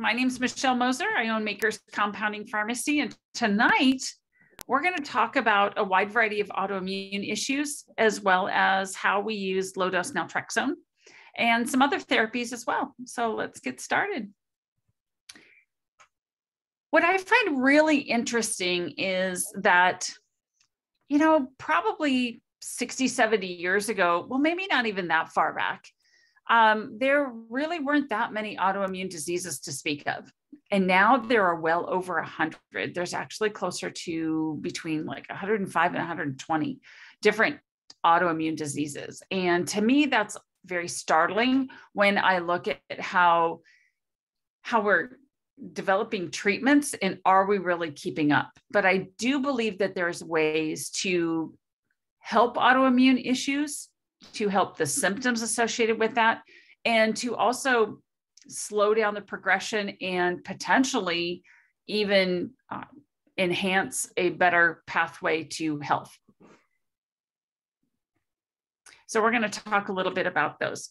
My name is Michelle Moser. I own Maker's Compounding Pharmacy, and tonight we're going to talk about a wide variety of autoimmune issues, as well as how we use low-dose naltrexone and some other therapies as well. So let's get started. What I find really interesting is that, probably 60, 70 years ago, well, maybe not even that far back, there really weren't that many autoimmune diseases to speak of. And now there are well over 100. There's actually closer to between like 105 and 120 different autoimmune diseases. And to me, that's very startling when I look at how we're developing treatments and are we really keeping up? But I do believe that there's ways to help autoimmune issues, to help the symptoms associated with that, and to also slow down the progression and potentially even enhance a better pathway to health. So we're going to talk a little bit about those.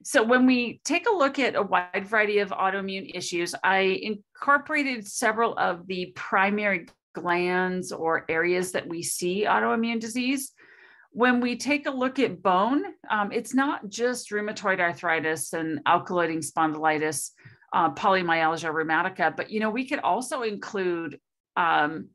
So when we take a look at a wide variety of autoimmune issues, I incorporated several of the primary glands or areas that we see autoimmune disease. When we take a look at bone, it's not just rheumatoid arthritis and ankylosing spondylitis, polymyalgia rheumatica, but we could also include osteopenia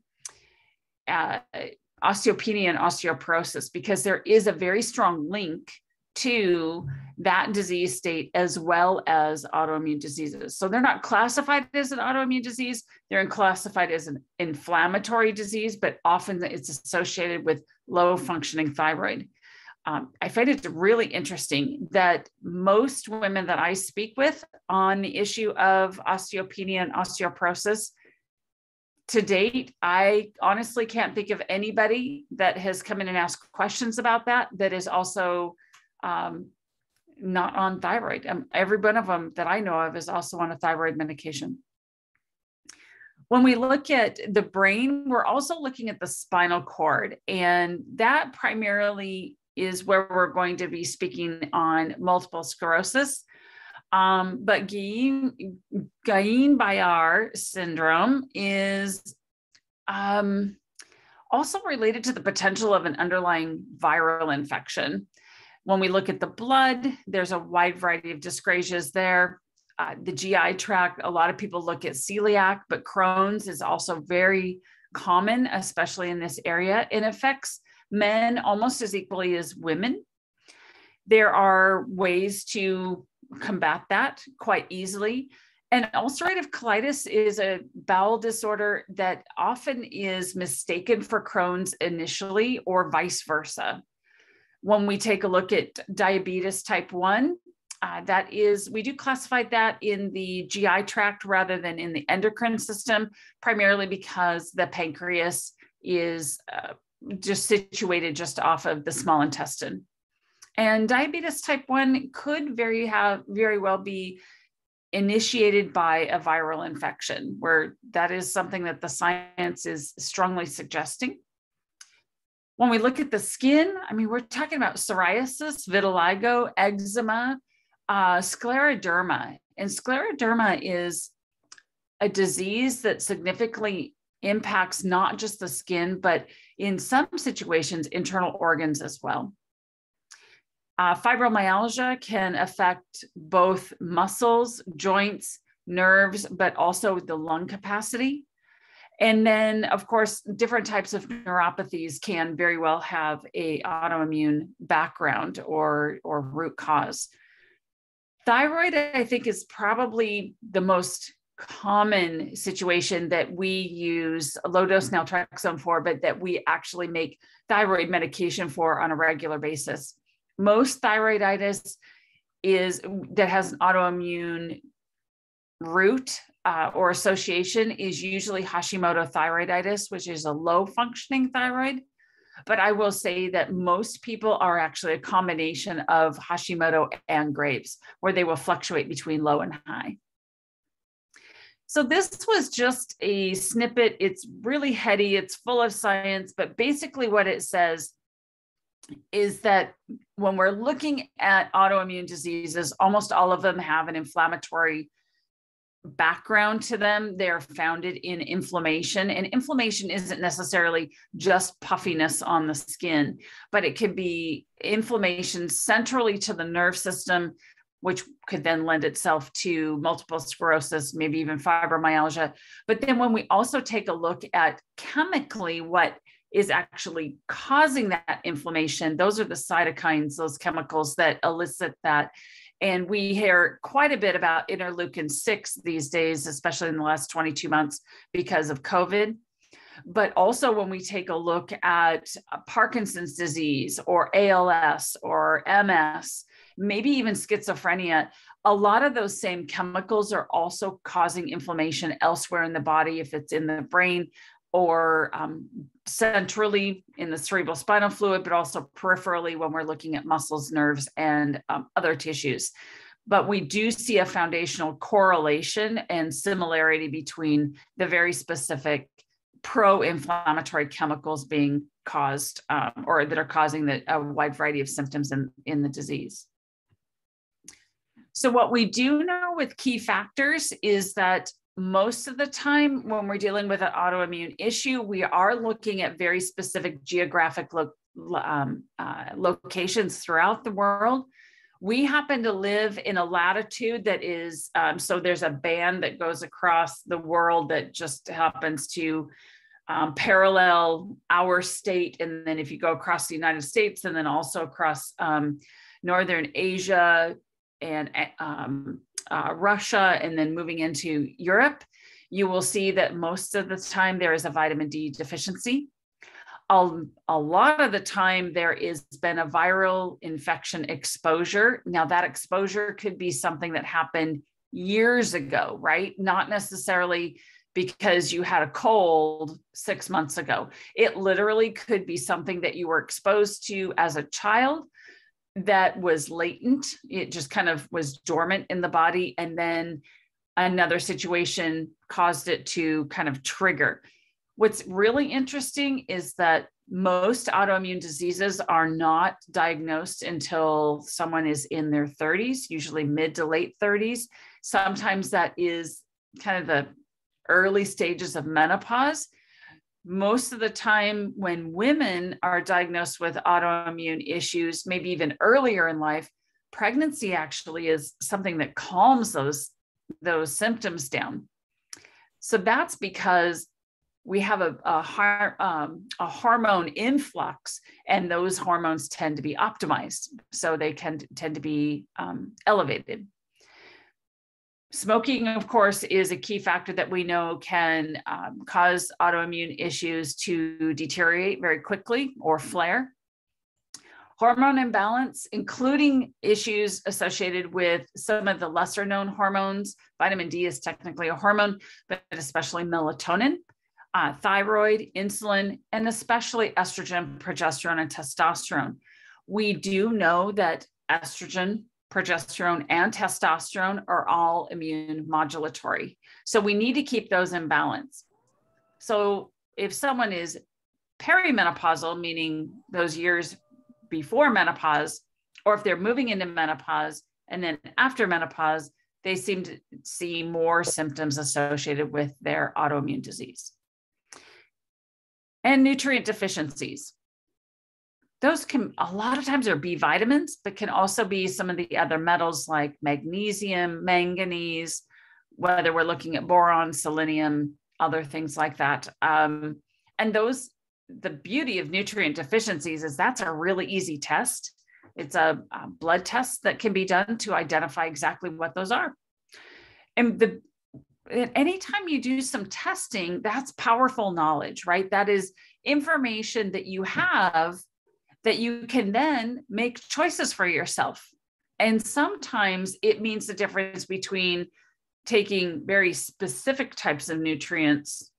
and osteoporosis, because there is a very strong link to that disease state as well as autoimmune diseases. So they're not classified as an autoimmune disease, they're classified as an inflammatory disease, but often it's associated with low functioning thyroid. I find it really interesting that most women that I speak with on the issue of osteopenia and osteoporosis, to date, I honestly can't think of anybody that has come in and asked questions about that is also not on thyroid. Every one of them that I know of is also on a thyroid medication. When we look at the brain, we're also looking at the spinal cord, and that primarily is where we're going to be speaking on multiple sclerosis. But Guillain-Barré syndrome is also related to the potential of an underlying viral infection. When we look at the blood, there's a wide variety of dyscrasias there. The GI tract, a lot of people look at celiac, but Crohn's is also very common, especially in this area. It affects men almost as equally as women. There are ways to combat that quite easily. And ulcerative colitis is a bowel disorder that often is mistaken for Crohn's initially, or vice versa. When we take a look at diabetes type 1, we do classify that in the GI tract rather than in the endocrine system, primarily because the pancreas is just situated just off of the small intestine. And diabetes type 1 could very well be initiated by a viral infection, where that is something that the science is strongly suggesting. When we look at the skin, we're talking about psoriasis, vitiligo, eczema, scleroderma. And scleroderma is a disease that significantly impacts not just the skin, but in some situations, internal organs as well. Fibromyalgia can affect both muscles, joints, nerves, but also the lung capacity. And then, of course, different types of neuropathies can very well have an autoimmune background or root cause. Thyroid, I think, is probably the most common situation that we use low-dose naltrexone for, but that we actually make thyroid medication for on a regular basis. Most thyroiditis that has an autoimmune root or association is usually Hashimoto thyroiditis, which is a low functioning thyroid. But I will say that most people are actually a combination of Hashimoto and Graves', where they will fluctuate between low and high. So this was just a snippet. It's really heady. It's full of science, but basically what it says is that when we're looking at autoimmune diseases, almost all of them have an inflammatory background to them. They're founded in inflammation, and inflammation isn't necessarily just puffiness on the skin, but it could be inflammation centrally to the nerve system, which could then lend itself to multiple sclerosis, maybe even fibromyalgia. But then when we also take a look at chemically what is actually causing that inflammation, those are the cytokines, those chemicals that elicit that. And we hear quite a bit about interleukin-6 these days, especially in the last 22 months because of COVID. But also when we take a look at Parkinson's disease or ALS or MS, maybe even schizophrenia, a lot of those same chemicals are also causing inflammation elsewhere in the body, if it's in the brain or centrally in the cerebral spinal fluid, but also peripherally when we're looking at muscles, nerves, and other tissues. But we do see a foundational correlation and similarity between the very specific pro-inflammatory chemicals being caused or that are causing a wide variety of symptoms in the disease. So what we do know with key factors is that most of the time when we're dealing with an autoimmune issue, we are looking at very specific geographic locations throughout the world. We happen to live in a latitude that is, so there's a band that goes across the world that just happens to parallel our state. And then if you go across the United States and then also across Northern Asia and Russia, and then moving into Europe, you will see that most of the time there is a vitamin D deficiency. A lot of the time there has been a viral infection exposure. Now that exposure could be something that happened years ago, right? Not necessarily because you had a cold 6 months ago. It literally could be something that you were exposed to as a child that was latent. It just kind of was dormant in the body. And then another situation caused it to kind of trigger. What's really interesting is that most autoimmune diseases are not diagnosed until someone is in their 30s, usually mid to late 30s. Sometimes that is kind of the early stages of menopause. Most of the time when women are diagnosed with autoimmune issues, maybe even earlier in life, pregnancy actually is something that calms those symptoms down. So that's because we have a hormone influx, and those hormones tend to be optimized. So they can tend to be elevated. Smoking, of course, is a key factor that we know can cause autoimmune issues to deteriorate very quickly or flare. Hormone imbalance, including issues associated with some of the lesser known hormones. Vitamin D is technically a hormone, but especially melatonin, thyroid, insulin, and especially estrogen, progesterone, and testosterone. We do know that estrogen, progesterone, and testosterone are all immune modulatory. So we need to keep those in balance. So if someone is perimenopausal, meaning those years before menopause, or if they're moving into menopause and then after menopause, they seem to see more symptoms associated with their autoimmune disease. And nutrient deficiencies. Those can, a lot of times, are B vitamins, but can also be some of the other metals like magnesium, manganese, whether we're looking at boron, selenium, other things like that. And those, the beauty of nutrient deficiencies is that's a really easy test. It's a blood test that can be done to identify exactly what those are. And anytime you do some testing, that's powerful knowledge, right? That is information that you have that you can then make choices for yourself. And sometimes it means the difference between taking very specific types of nutrients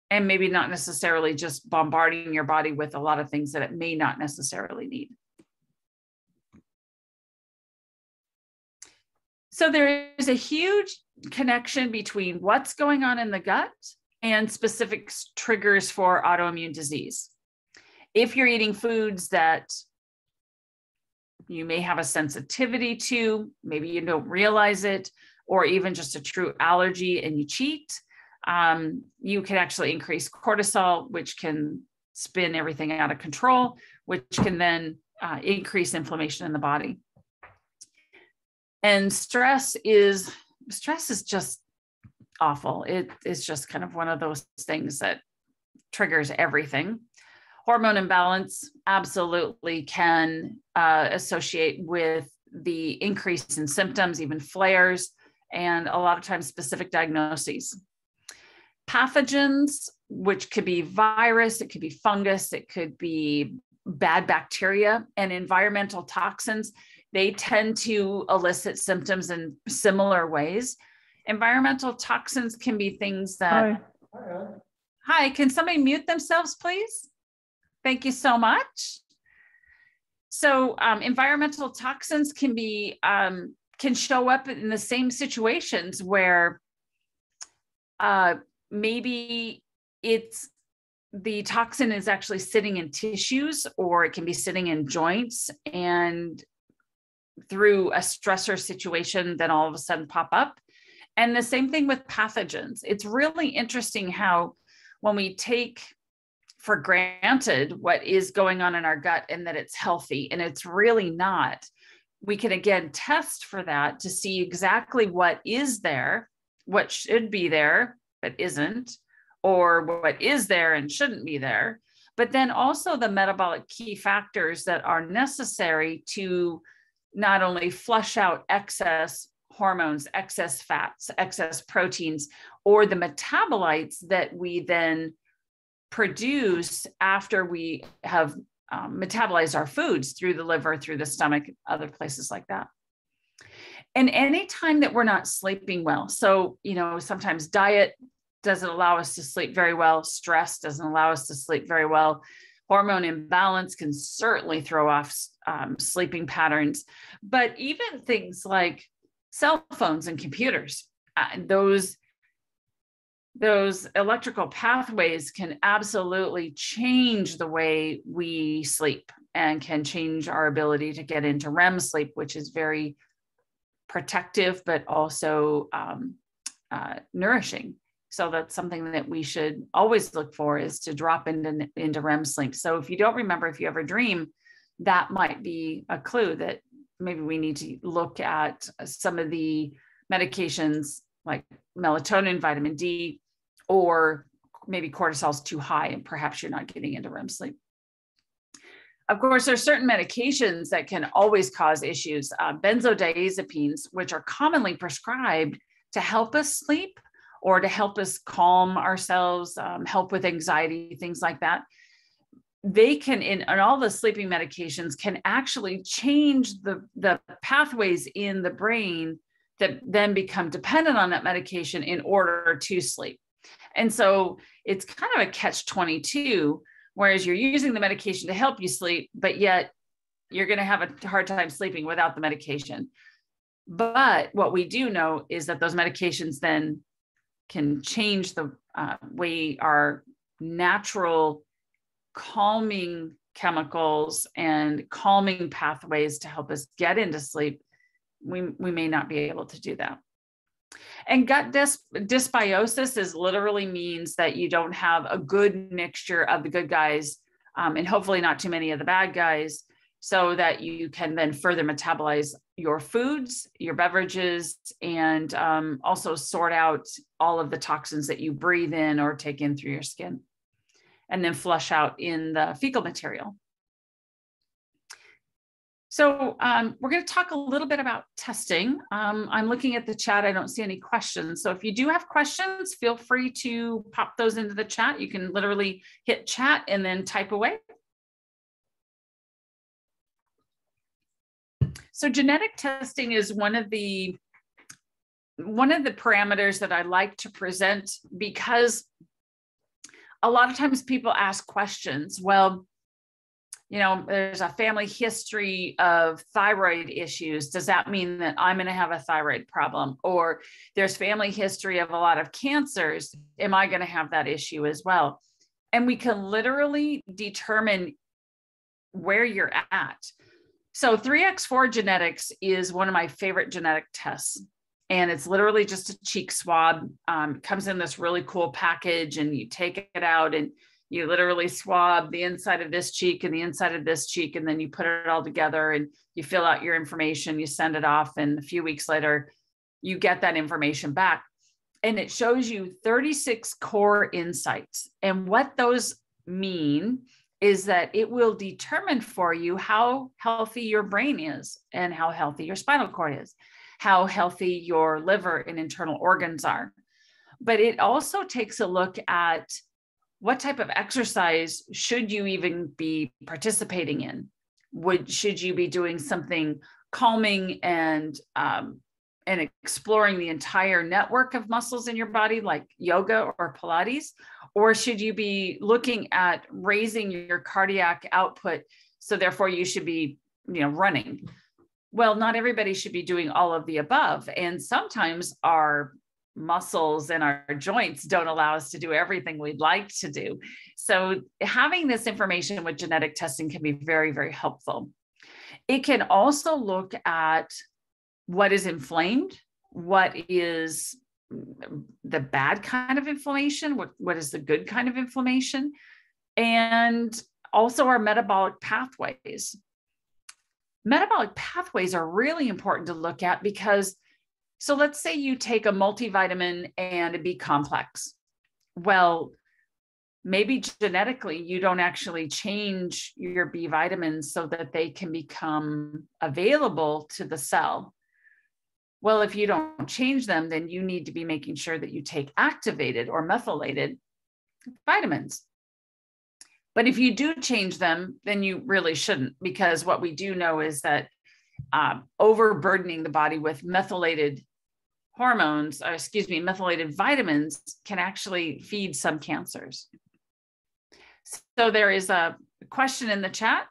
and maybe not necessarily just bombarding your body with a lot of things that it may not necessarily need. So there is a huge connection between what's going on in the gut and specific triggers for autoimmune disease. If you're eating foods that you may have a sensitivity to, maybe you don't realize it, or even just a true allergy and you cheat, you can actually increase cortisol, which can spin everything out of control, which can then increase inflammation in the body. And stress is just awful. It is just kind of one of those things that triggers everything. Hormone imbalance absolutely can associate with the increase in symptoms, even flares, and a lot of times specific diagnoses. Pathogens, which could be virus, it could be fungus, it could be bad bacteria, and environmental toxins, they tend to elicit symptoms in similar ways. Environmental toxins can be things that... Hi, can somebody mute themselves, please? Thank you so much. So environmental toxins can show up in the same situations where maybe the toxin is actually sitting in tissues, or it can be sitting in joints, and through a stressor situation, then all of a sudden pop up. And the same thing with pathogens. It's really interesting how when we take for granted what is going on in our gut and that it's healthy, and it's really not, we can again test for that to see exactly what is there, what should be there but isn't, or what is there and shouldn't be there. But then also the metabolic key factors that are necessary to not only flush out excess hormones, excess fats, excess proteins, or the metabolites that we then produce after we have metabolized our foods through the liver, through the stomach, other places like that. And anytime that we're not sleeping well, so, sometimes diet doesn't allow us to sleep very well, stress doesn't allow us to sleep very well, hormone imbalance can certainly throw off sleeping patterns, but even things like cell phones and computers, those electrical pathways can absolutely change the way we sleep and can change our ability to get into REM sleep, which is very protective, but also nourishing. So that's something that we should always look for, is to drop into REM sleep. So if you don't remember, if you ever dream, that might be a clue that maybe we need to look at some of the medications like melatonin, vitamin D, or maybe cortisol's too high and perhaps you're not getting into REM sleep. Of course, there's certain medications that can always cause issues. Benzodiazepines, which are commonly prescribed to help us sleep or to help us calm ourselves, help with anxiety, things like that. They can, and all the sleeping medications can actually change the pathways in the brain that then become dependent on that medication in order to sleep. And so it's kind of a catch-22, whereas you're using the medication to help you sleep, but yet you're going to have a hard time sleeping without the medication. But what we do know is that those medications then can change the way our natural calming chemicals and calming pathways to help us get into sleep. We may not be able to do that. And gut dysbiosis literally means that you don't have a good mixture of the good guys and hopefully not too many of the bad guys, so that you can then further metabolize your foods, your beverages, and also sort out all of the toxins that you breathe in or take in through your skin, and then flush out in the fecal material. So we're going to talk a little bit about testing. I'm looking at the chat. I don't see any questions. So if you do have questions, feel free to pop those into the chat. You can literally hit chat and then type away. So genetic testing is one of the parameters that I like to present, because a lot of times people ask questions. Well, there's a family history of thyroid issues. Does that mean that I'm going to have a thyroid problem? Or there's family history of a lot of cancers. Am I going to have that issue as well? And we can literally determine where you're at. So 3x4 genetics is one of my favorite genetic tests. And it's literally just a cheek swab. It comes in this really cool package, and you take it out and you literally swab the inside of this cheek and the inside of this cheek. And then you put it all together and you fill out your information, you send it off. And a few weeks later, you get that information back. And it shows you 36 core insights. And what those mean is that it will determine for you how healthy your brain is and how healthy your spinal cord is, how healthy your liver and internal organs are. But it also takes a look at what type of exercise should you even be participating in? Should you be doing something calming and exploring the entire network of muscles in your body, like yoga or Pilates? Or should you be looking at raising your cardiac output? So therefore you should be, running. Well, not everybody should be doing all of the above. And sometimes our muscles and our joints don't allow us to do everything we'd like to do. So having this information with genetic testing can be very, very helpful. It can also look at what is inflamed, what is the bad kind of inflammation, what is the good kind of inflammation, and also our metabolic pathways. Metabolic pathways are really important to look at because, so let's say you take a multivitamin and a B complex. Well, maybe genetically you don't actually change your B vitamins so that they can become available to the cell. Well, if you don't change them, then you need to be making sure that you take activated or methylated vitamins. But if you do change them, then you really shouldn't, because what we do know is that overburdening the body with methylated methylated vitamins can actually feed some cancers. So there is a question in the chat.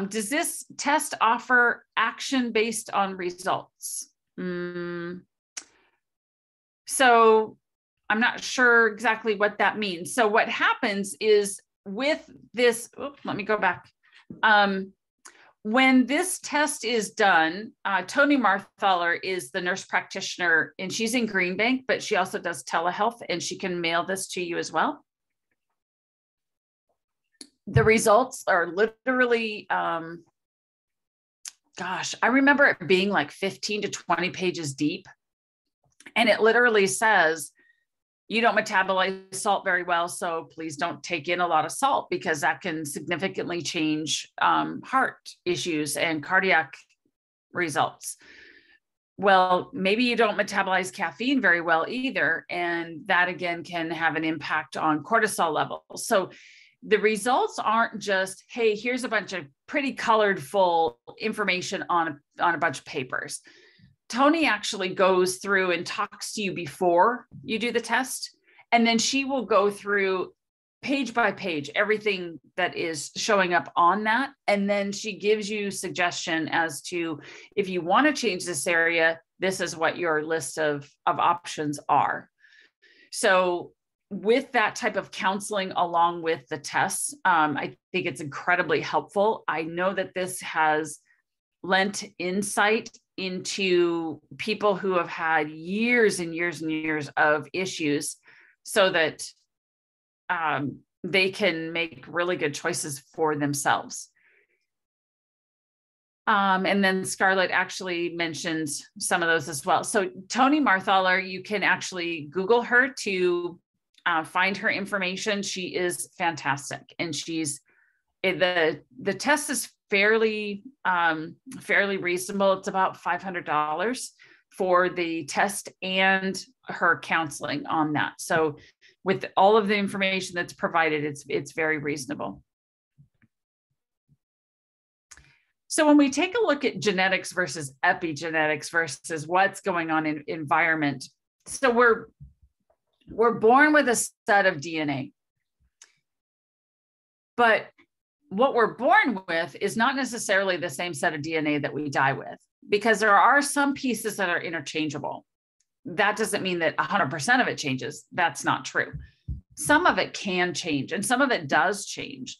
Does this test offer action based on results? So I'm not sure exactly what that means. So what happens is with this, let me go back. When this test is done, Tony Marthaler is the nurse practitioner, and she's in Green Bank, but she also does telehealth, and she can mail this to you as well. The results are literally, I remember it being like 15 to 20 pages deep. And it literally says, you don't metabolize salt very well, so please don't take in a lot of salt, because that can significantly change heart issues and cardiac results. Well, maybe you don't metabolize caffeine very well either. And that again can have an impact on cortisol levels. So the results aren't just, hey, here's a bunch of pretty colored full information on a bunch of papers. Tony actually goes through and talks to you before you do the test. And then she will go through page by page, everything that is showing up on that. And then she gives you suggestion as to, if you want to change this area, this is what your list of options are. So with that type of counseling along with the tests, I think it's incredibly helpful. I know that this has lent insight into people who have had years and years and years of issues, so that they can make really good choices for themselves. And then Scarlett actually mentions some of those as well. So Tony Marthaler, you can actually Google her to find her information. She is fantastic, and the test is fairly reasonable. It's about $500 for the test and her counseling on that. So with all of the information that's provided, it's very reasonable. So when we take a look at genetics versus epigenetics versus what's going on in environment, so we're born with a set of DNA, but what we're born with is not necessarily the same set of DNA that we die with, because there are some pieces that are interchangeable. That doesn't mean that 100% of it changes. That's not true. Some of it can change, and some of it does change.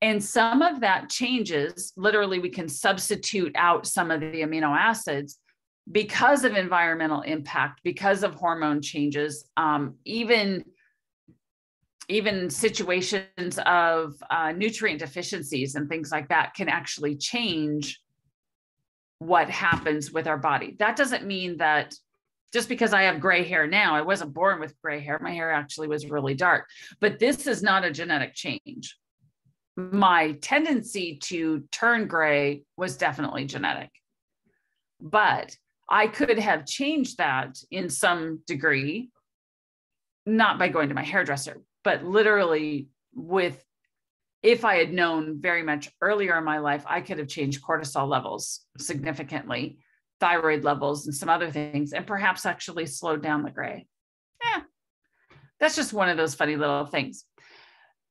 And some of that changes, literally we can substitute out some of the amino acids, because of environmental impact, because of hormone changes, even situations of nutrient deficiencies and things like that can actually change what happens with our body. That doesn't mean that just because I have gray hair now, I wasn't born with gray hair. My hair actually was really dark, but this is not a genetic change. My tendency to turn gray was definitely genetic, but I could have changed that in some degree, not by going to my hairdresser, but literally if I had known very much earlier in my life, I could have changed cortisol levels significantly, thyroid levels, and some other things, and perhaps actually slowed down the gray. That's just one of those funny little things.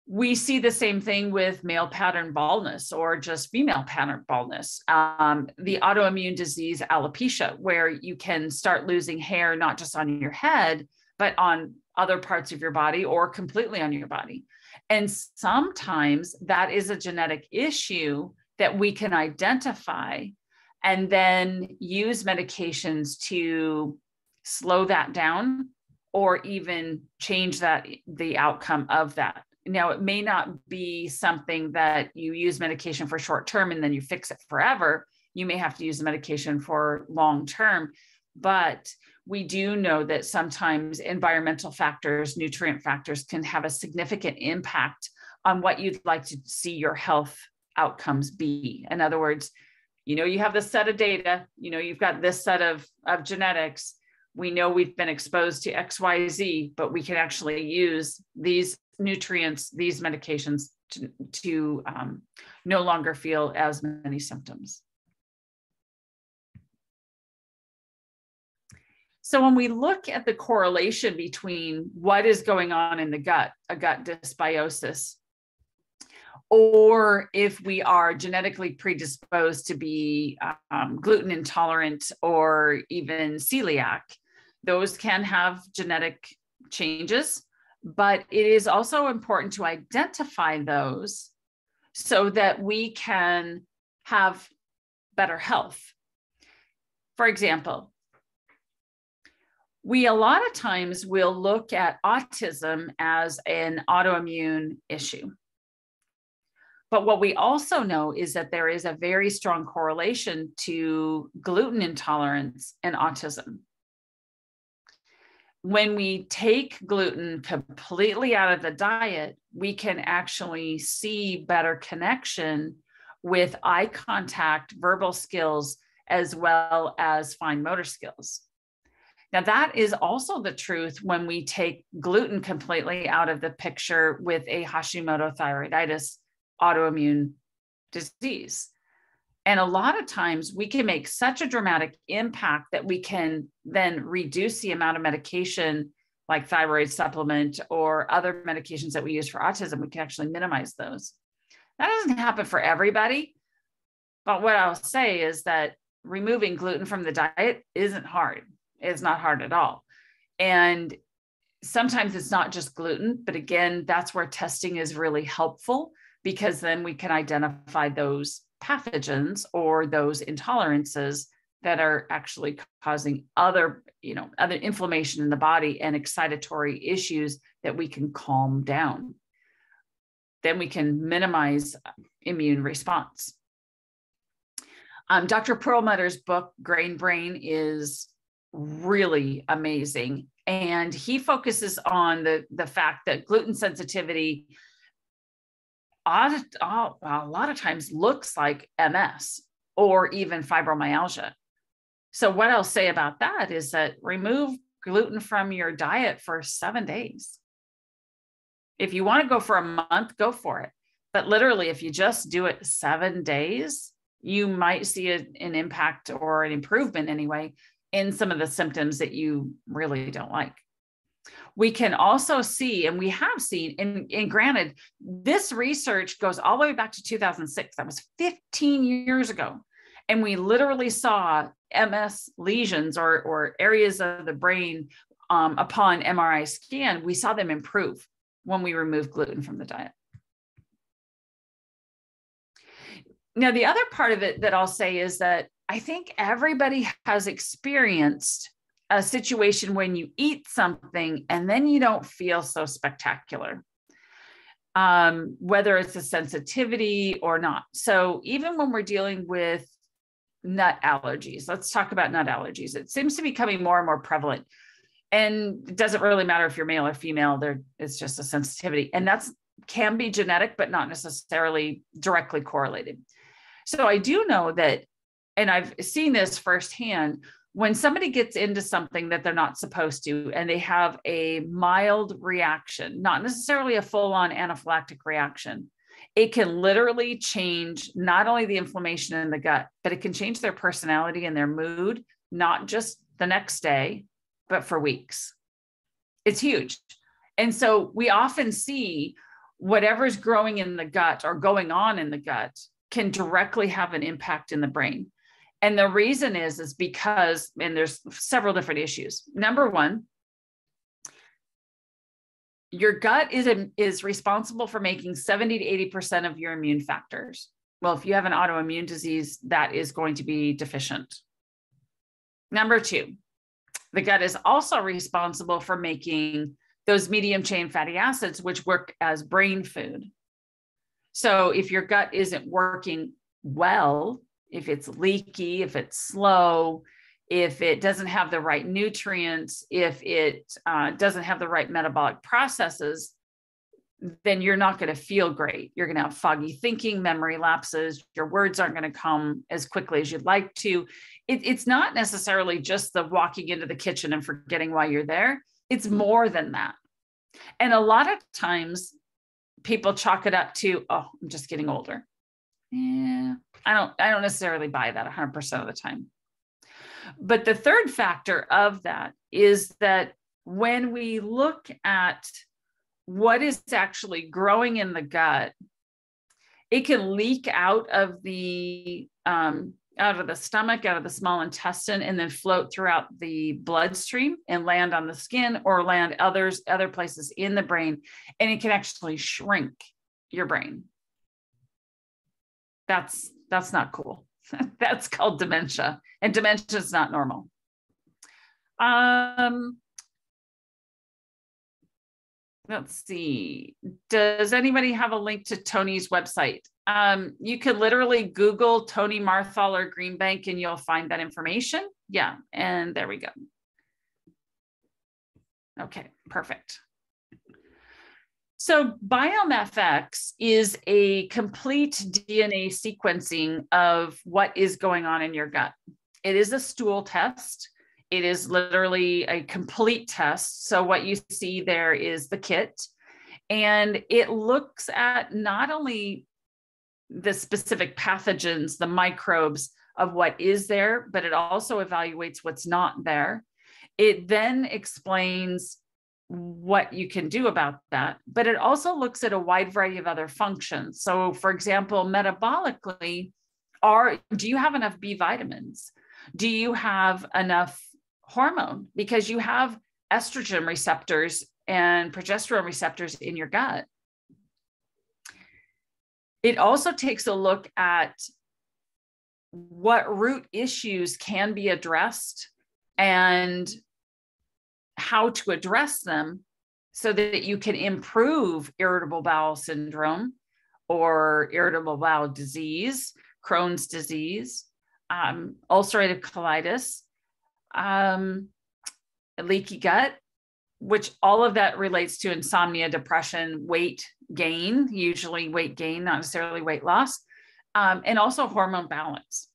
We see the same thing with male pattern baldness or just female pattern baldness. The autoimmune disease alopecia, where you can start losing hair, not just on your head, but on other parts of your body or completely on your body. And sometimes that is a genetic issue that we can identify and then use medications to slow that down or even change the outcome of that. Now, it may not be something that you use medication for short term and then you fix it forever. You may have to use the medication for long term, but we do know that sometimes environmental factors, nutrient factors can have a significant impact on what you'd like to see your health outcomes be. In other words, you have this set of data, you've got this set of genetics. We know we've been exposed to XYZ, but we can actually use these nutrients, these medications to no longer feel as many symptoms. So when we look at the correlation between what is going on in the gut, a gut dysbiosis, or if we are genetically predisposed to be gluten intolerant or even celiac, those can have genetic changes, but it is also important to identify those so that we can have better health. For example, we a lot of times will look at autism as an autoimmune issue. But what we also know is that there is a very strong correlation to gluten intolerance and autism. When we take gluten completely out of the diet, we can actually see better connection with eye contact, verbal skills, as well as fine motor skills. Now, that is also the truth when we take gluten completely out of the picture with a Hashimoto thyroiditis autoimmune disease. And a lot of times we can make such a dramatic impact that we can then reduce the amount of medication like thyroid supplement or other medications that we use for autism. We can actually minimize those. That doesn't happen for everybody. But what I'll say is that removing gluten from the diet isn't hard. It's not hard at all. And sometimes it's not just gluten, but again, that's where testing is really helpful, because then we can identify those pathogens or those intolerances that are actually causing other inflammation in the body and excitatory issues that we can calm down. Then we can minimize immune response. Dr. Perlmutter's book, Grain Brain, is really amazing. And he focuses on the fact that gluten sensitivity a lot of times looks like MS or even fibromyalgia. So what I'll say about that is that remove gluten from your diet for 7 days. If you want to go for a month, go for it. But literally, if you just do it 7 days, you might see an impact or an improvement anyway in some of the symptoms that you really don't like. We can also see, and we have seen, and granted, this research goes all the way back to 2006. That was 15 years ago. And we literally saw MS lesions or areas of the brain upon MRI scan. We saw them improve when we removed gluten from the diet. Now, the other part of it that I'll say is that I think everybody has experienced a situation when you eat something and then you don't feel so spectacular, whether it's a sensitivity or not. So even when we're dealing with nut allergies, let's talk about nut allergies. It seems to be becoming more and more prevalent. And it doesn't really matter if you're male or female, it's just a sensitivity. And that's can be genetic, but not necessarily directly correlated. So I do know that, and I've seen this firsthand, when somebody gets into something that they're not supposed to, and they have a mild reaction, not necessarily a full-on anaphylactic reaction, it can literally change not only the inflammation in the gut, but it can change their personality and their mood, not just the next day, but for weeks. It's huge. And so we often see whatever's growing in the gut or going on in the gut can directly have an impact in the brain. And the reason is because, and there's several different issues. Number one, your gut is responsible for making 70 to 80% of your immune factors. Well, if you have an autoimmune disease, that is going to be deficient. Number two, the gut is also responsible for making those medium chain fatty acids, which work as brain food. So if your gut isn't working well, if it's leaky, if it's slow, if it doesn't have the right nutrients, if it doesn't have the right metabolic processes, then you're not going to feel great. You're going to have foggy thinking, memory lapses. Your words aren't going to come as quickly as you'd like to. It's not necessarily just the walking into the kitchen and forgetting why you're there. It's more than that. And a lot of times people chalk it up to, oh, I'm just getting older. Yeah, I don't necessarily buy that 100% of the time. But the third factor of that is that when we look at what is actually growing in the gut, it can leak out of the stomach, out of the small intestine, and then float throughout the bloodstream and land on the skin or land other places in the brain. And it can actually shrink your brain. That's not cool. That's called dementia, and dementia is not normal. Let's see. Does anybody have a link to Tony's website? You could literally Google Tony Marthaler Greenbank and you'll find that information. Yeah, and there we go. Okay, perfect. So BiomeFX is a complete DNA sequencing of what is going on in your gut. It is a stool test. It is literally a complete test. So what you see there is the kit, and it looks at not only the specific pathogens, the microbes of what is there, but it also evaluates what's not there. It then explains what you can do about that, but it also looks at a wide variety of other functions. So for example, metabolically, do you have enough B vitamins? Do you have enough hormone? Because you have estrogen receptors and progesterone receptors in your gut. It also takes a look at what root issues can be addressed and how to address them so that you can improve irritable bowel syndrome or irritable bowel disease, Crohn's disease, ulcerative colitis, leaky gut, which all of that relates to insomnia, depression, weight gain, usually weight gain, not necessarily weight loss, and also hormone balance.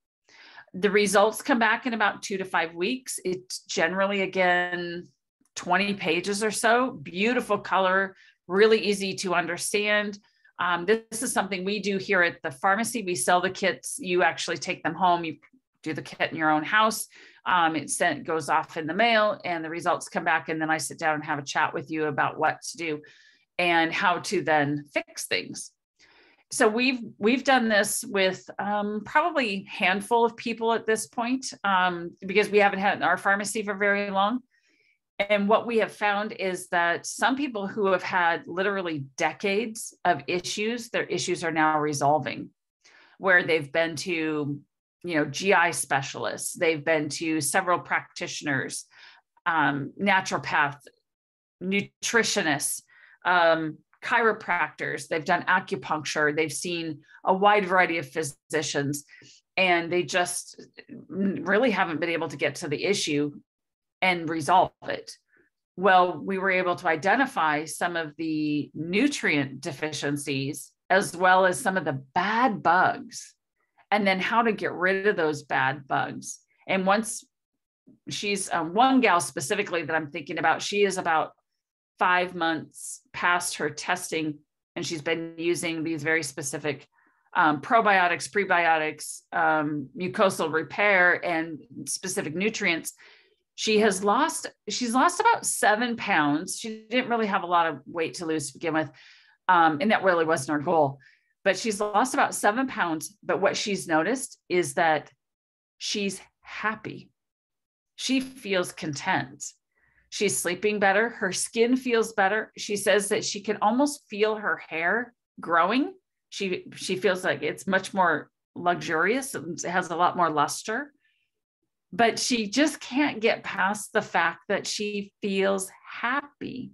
The results come back in about 2 to 5 weeks. It's generally, again, 20 pages or so, beautiful color, really easy to understand. This is something we do here at the pharmacy. We sell the kits. You actually take them home. You do the kit in your own house. It goes off in the mail and the results come back. And then I sit down and have a chat with you about what to do and how to then fix things. So we've done this with probably a handful of people at this point because we haven't had our pharmacy for very long. And what we have found is that some people who have had literally decades of issues, their issues are now resolving, where they've been to GI specialists. They've been to several practitioners, naturopath, nutritionists, chiropractors. They've done acupuncture. They've seen a wide variety of physicians, and they just really haven't been able to get to the issue and resolve it. Well, we were able to identify some of the nutrient deficiencies as well as some of the bad bugs, and then how to get rid of those bad bugs. And once she's one gal specifically that I'm thinking about, she is about 5 months past her testing, and she's been using these very specific probiotics, prebiotics, mucosal repair, and specific nutrients. She's lost about 7 pounds. She didn't really have a lot of weight to lose to begin with. And that really wasn't her goal, but she's lost about 7 pounds. But what she's noticed is that she's happy. She feels content. She's sleeping better. Her skin feels better. She says that she can almost feel her hair growing. She feels like it's much more luxurious. It has a lot more luster, but she just can't get past the fact that she feels happy,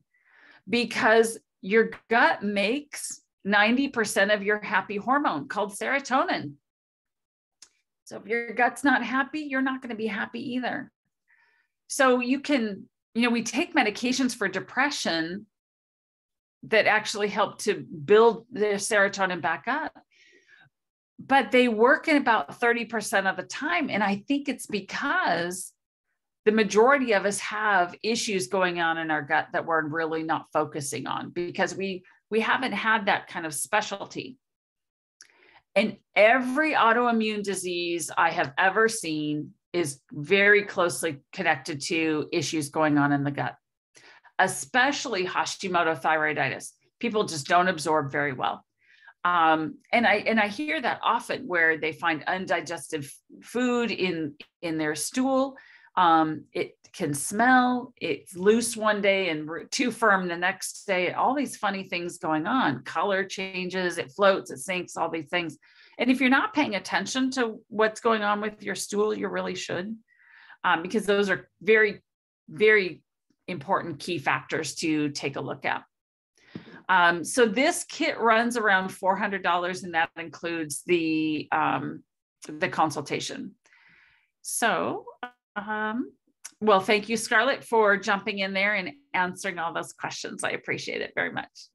because your gut makes 90% of your happy hormone called serotonin. So if your gut's not happy, you're not going to be happy either. So you can, we take medications for depression that actually help to build their serotonin back up, but they work in about 30% of the time. And I think it's because the majority of us have issues going on in our gut that we're really not focusing on, because we haven't had that kind of specialty. And every autoimmune disease I have ever seen is very closely connected to issues going on in the gut, especially Hashimoto thyroiditis. People just don't absorb very well. And I hear that often, where they find undigested food in their stool. It can smell, it's loose one day and too firm the next day. All these funny things going on, color changes, it floats, it sinks, all these things. And if you're not paying attention to what's going on with your stool, you really should, because those are very, very important key factors to take a look at. So this kit runs around $400, and that includes the consultation. So, well, thank you, Scarlett, for jumping in there and answering all those questions. I appreciate it very much.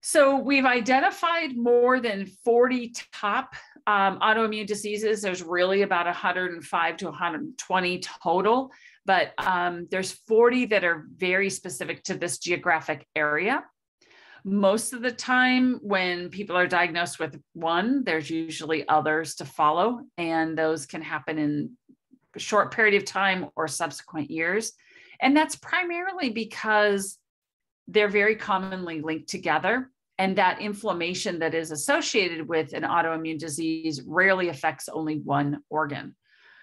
So we've identified more than 40 top autoimmune diseases. There's really about 105 to 120 total, but there's 40 that are very specific to this geographic area. Most of the time when people are diagnosed with one, there's usually others to follow, and those can happen in a short period of time or subsequent years. And that's primarily because they're very commonly linked together, and that inflammation that is associated with an autoimmune disease rarely affects only one organ.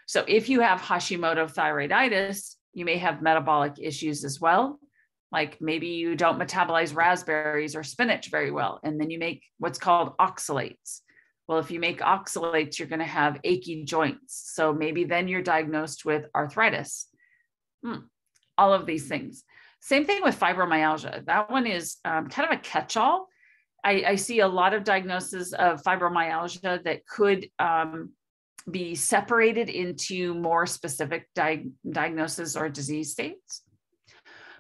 So if you have Hashimoto thyroiditis, you may have metabolic issues as well. Like maybe you don't metabolize raspberries or spinach very well, and then you make what's called oxalates. Well, if you make oxalates, you're going to have achy joints. So maybe then you're diagnosed with arthritis. All of these things. Same thing with fibromyalgia. That one is kind of a catch-all. I see a lot of diagnoses of fibromyalgia that could be separated into more specific diagnoses or disease states.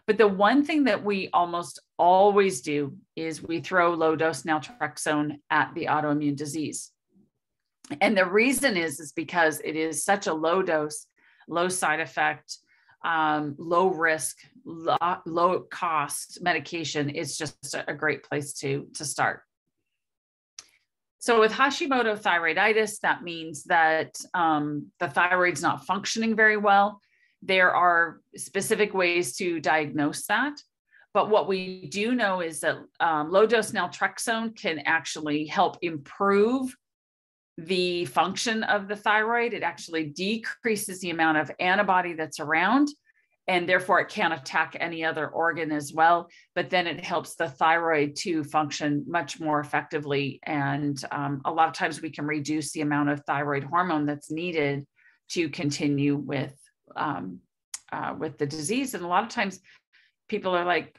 But the one thing that we almost always do is we throw low dose naltrexone at the autoimmune disease. And the reason is because it is such a low dose, low side effect, low risk, low cost medication. It's just a great place to start. So with Hashimoto thyroiditis, that means that the thyroid's not functioning very well. There are specific ways to diagnose that. But what we do know is that low dose naltrexone can actually help improve the function of the thyroid. It actually decreases the amount of antibody that's around, and therefore it can't attack any other organ as well. But then it helps the thyroid to function much more effectively. And a lot of times we can reduce the amount of thyroid hormone that's needed to continue with the disease. And a lot of times people are like,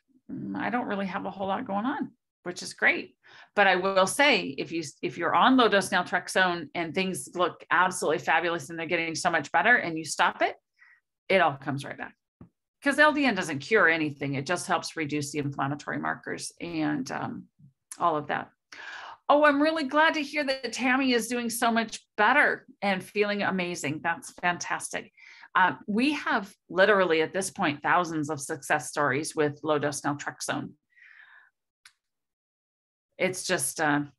I don't really have a whole lot going on, which is great. But I will say, if you're on low dose naltrexone and things look absolutely fabulous and they're getting so much better and you stop it, it all comes right back. Because LDN doesn't cure anything. It just helps reduce the inflammatory markers and all of that. Oh, I'm really glad to hear that Tammy is doing so much better and feeling amazing. That's fantastic. We have literally at this point, thousands of success stories with low dose naltrexone. It's just a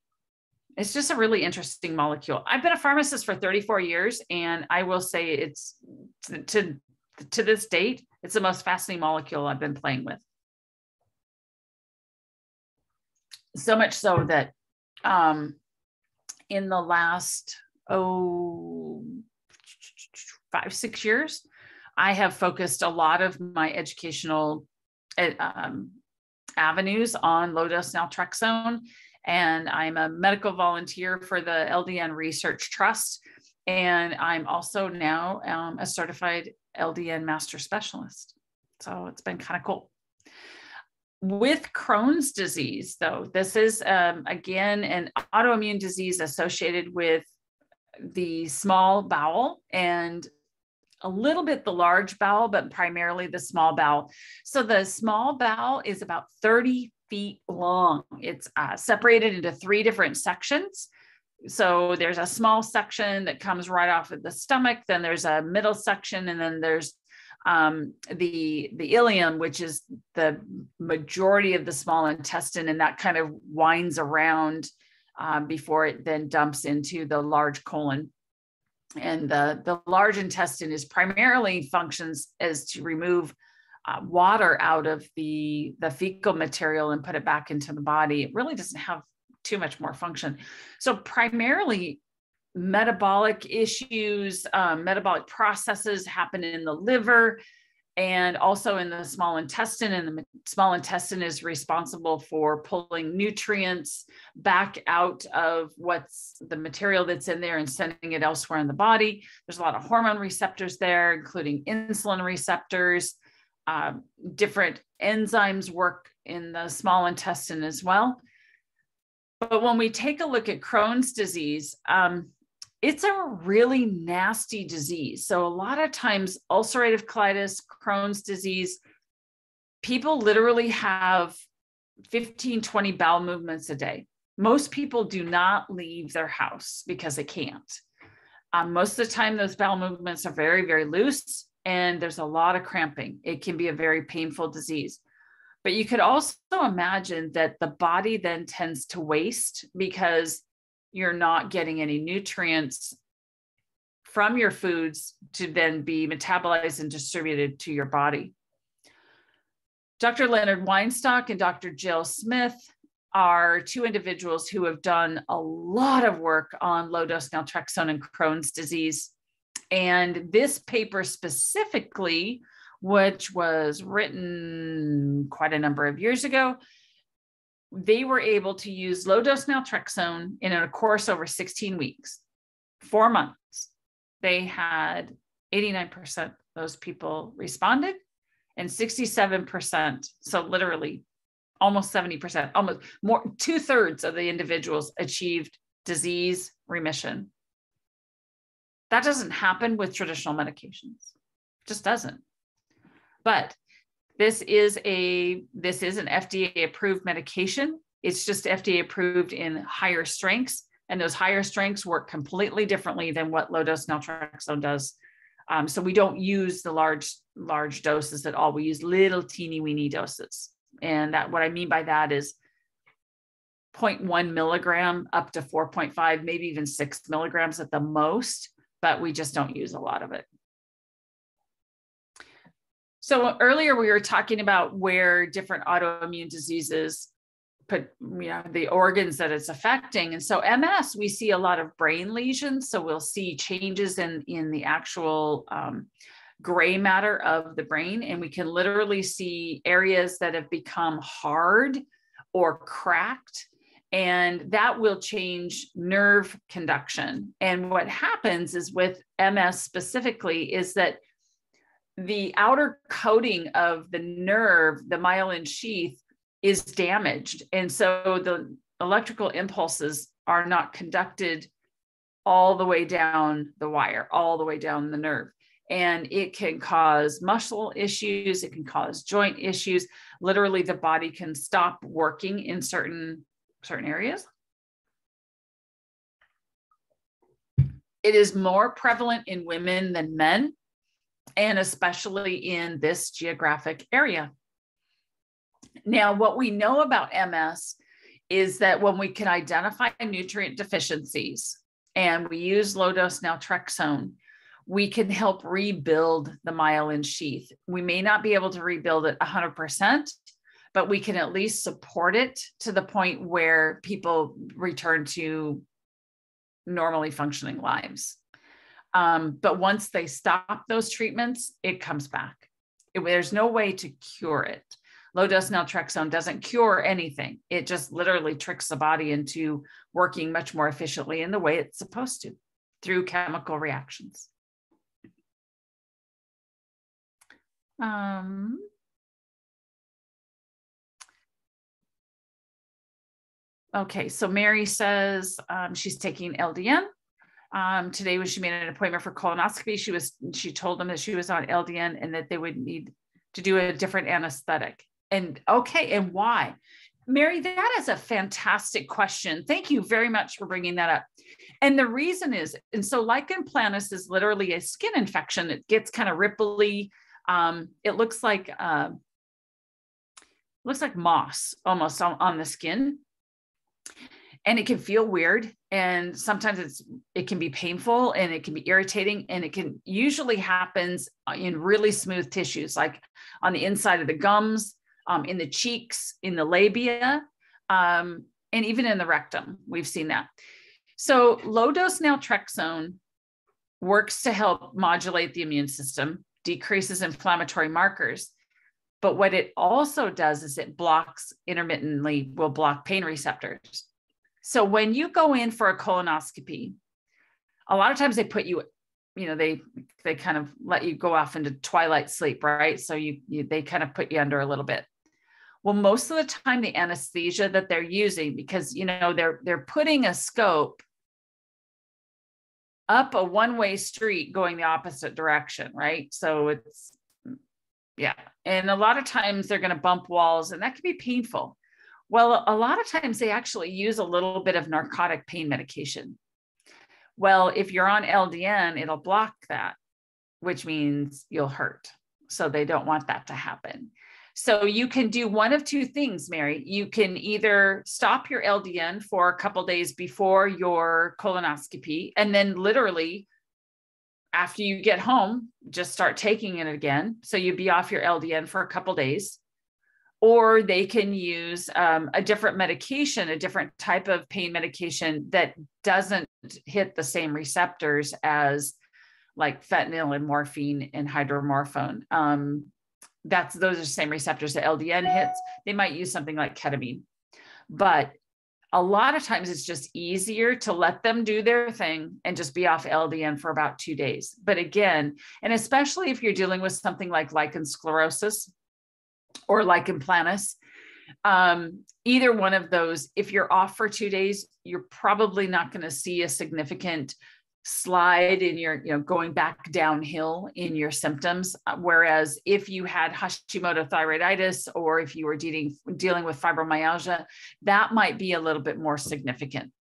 really interesting molecule. I've been a pharmacist for 34 years, and I will say it's to this date, it's the most fascinating molecule I've been playing with. So much so that in the last 5-6 years, I have focused a lot of my educational avenues on low dose naltrexone, and I'm a medical volunteer for the LDN Research Trust, and I'm also now a certified LDN Master Specialist. So it's been kind of cool. With Crohn's disease, though, this is again an autoimmune disease associated with the small bowel and a little bit the large bowel, but primarily the small bowel. So the small bowel is about 30 feet long. It's separated into 3 different sections. So there's a small section that comes right off of the stomach. Then there's a middle section, and then there's the ileum, which is the majority of the small intestine, and that kind of winds around before it then dumps into the large colon. And the large intestine is primarily functions as to remove water out of the fecal material and put it back into the body. It really doesn't have too much more function. So primarily metabolic issues, metabolic processes happen in the liver and also in the small intestine. And the small intestine is responsible for pulling nutrients back out of what's the material that's in there and sending it elsewhere in the body. There's a lot of hormone receptors there, including insulin receptors. Different enzymes work in the small intestine as well. But when we take a look at Crohn's disease, it's a really nasty disease. So a lot of times ulcerative colitis, Crohn's disease, people literally have 15, 20 bowel movements a day. Most people do not leave their house because they can't. Most of the time, those bowel movements are very, very loose, and there's a lot of cramping. It can be a very painful disease. But you could also imagine that the body then tends to waste because you're not getting any nutrients from your foods to then be metabolized and distributed to your body. Dr. Leonard Weinstock and Dr. Jill Smith are 2 individuals who have done a lot of work on low-dose naltrexone and Crohn's disease. And this paper specifically, which was written quite a number of years ago, they were able to use low-dose naltrexone in a course over 16 weeks, 4 months. They had 89% of those people responded and 67%. So literally almost 70%, almost more, 2/3 of the individuals achieved disease remission. That doesn't happen with traditional medications. It just doesn't. But this is an FDA approved medication. It's just FDA approved in higher strengths, and those higher strengths work completely differently than what low dose naltrexone does. So we don't use the large doses at all. We use little teeny weeny doses. And that, what I mean by that is 0.1 milligram up to 4.5, maybe even 6 milligrams at the most, but we just don't use a lot of it. So earlier we were talking about where different autoimmune diseases put, the organs that it's affecting. And so MS, we see a lot of brain lesions. So we'll see changes in the actual gray matter of the brain, and we can literally see areas that have become hard or cracked, and that will change nerve conduction. And what happens is with MS specifically is that the outer coating of the nerve, the myelin sheath, is damaged. And so the electrical impulses are not conducted all the way down the wire, all the way down the nerve. And it can cause muscle issues. It can cause joint issues. Literally, the body can stop working in certain areas. It is more prevalent in women than men, and especially in this geographic area. Now, what we know about MS is that when we can identify nutrient deficiencies and we use low-dose naltrexone, we can help rebuild the myelin sheath. We may not be able to rebuild it 100%, but we can at least support it to the point where people return to normally functioning lives. But once they stop those treatments, it comes back. There's no way to cure it. Low-dose naltrexone doesn't cure anything. It just literally tricks the body into working much more efficiently in the way it's supposed to through chemical reactions. Okay, so Mary says she's taking LDN. Today when she made an appointment for colonoscopy, she told them that she was on LDN and that they would need to do a different anesthetic. And okay, and why? Mary, that is a fantastic question. Thank you very much for bringing that up. And the reason is, and so lichen planus is literally a skin infection. It gets kind of ripply. It looks like moss almost on the skin. And it can feel weird. And sometimes it can be painful and it can be irritating. And it can usually happens in really smooth tissues, like on the inside of the gums, in the cheeks, in the labia, and even in the rectum. We've seen that. So low-dose naltrexone works to help modulate the immune system, decreases inflammatory markers. But what it also does is it will block pain receptors. So when you go in for a colonoscopy, a lot of times they put you, they kind of let you go off into twilight sleep, right? So they kind of put you under a little bit. Well, most of the time the anesthesia that they're using, because, they're putting a scope up a one-way street going the opposite direction, right? So yeah. And a lot of times they're going to bump walls and that can be painful. Well, a lot of times they actually use a little bit of narcotic pain medication. Well, if you're on LDN, it'll block that, which means you'll hurt. So they don't want that to happen. So you can do one of two things, Mary. You can either stop your LDN for a couple days before your colonoscopy, and then literally after you get home, just start taking it again. So you'd be off your LDN for a couple days. Or they can use a different medication, a different type of pain medication that doesn't hit the same receptors as like fentanyl and morphine and hydromorphone. Those are the same receptors that LDN hits. They might use something like ketamine, but a lot of times it's just easier to let them do their thing and just be off LDN for about 2 days. But again, and especially if you're dealing with something like lichen sclerosis or lichen planus, either one of those, if you're off for 2 days, you're probably not going to see a significant slide in your, going back downhill in your symptoms. Whereas if you had Hashimoto thyroiditis, or if you were dealing with fibromyalgia, that might be a little bit more significant,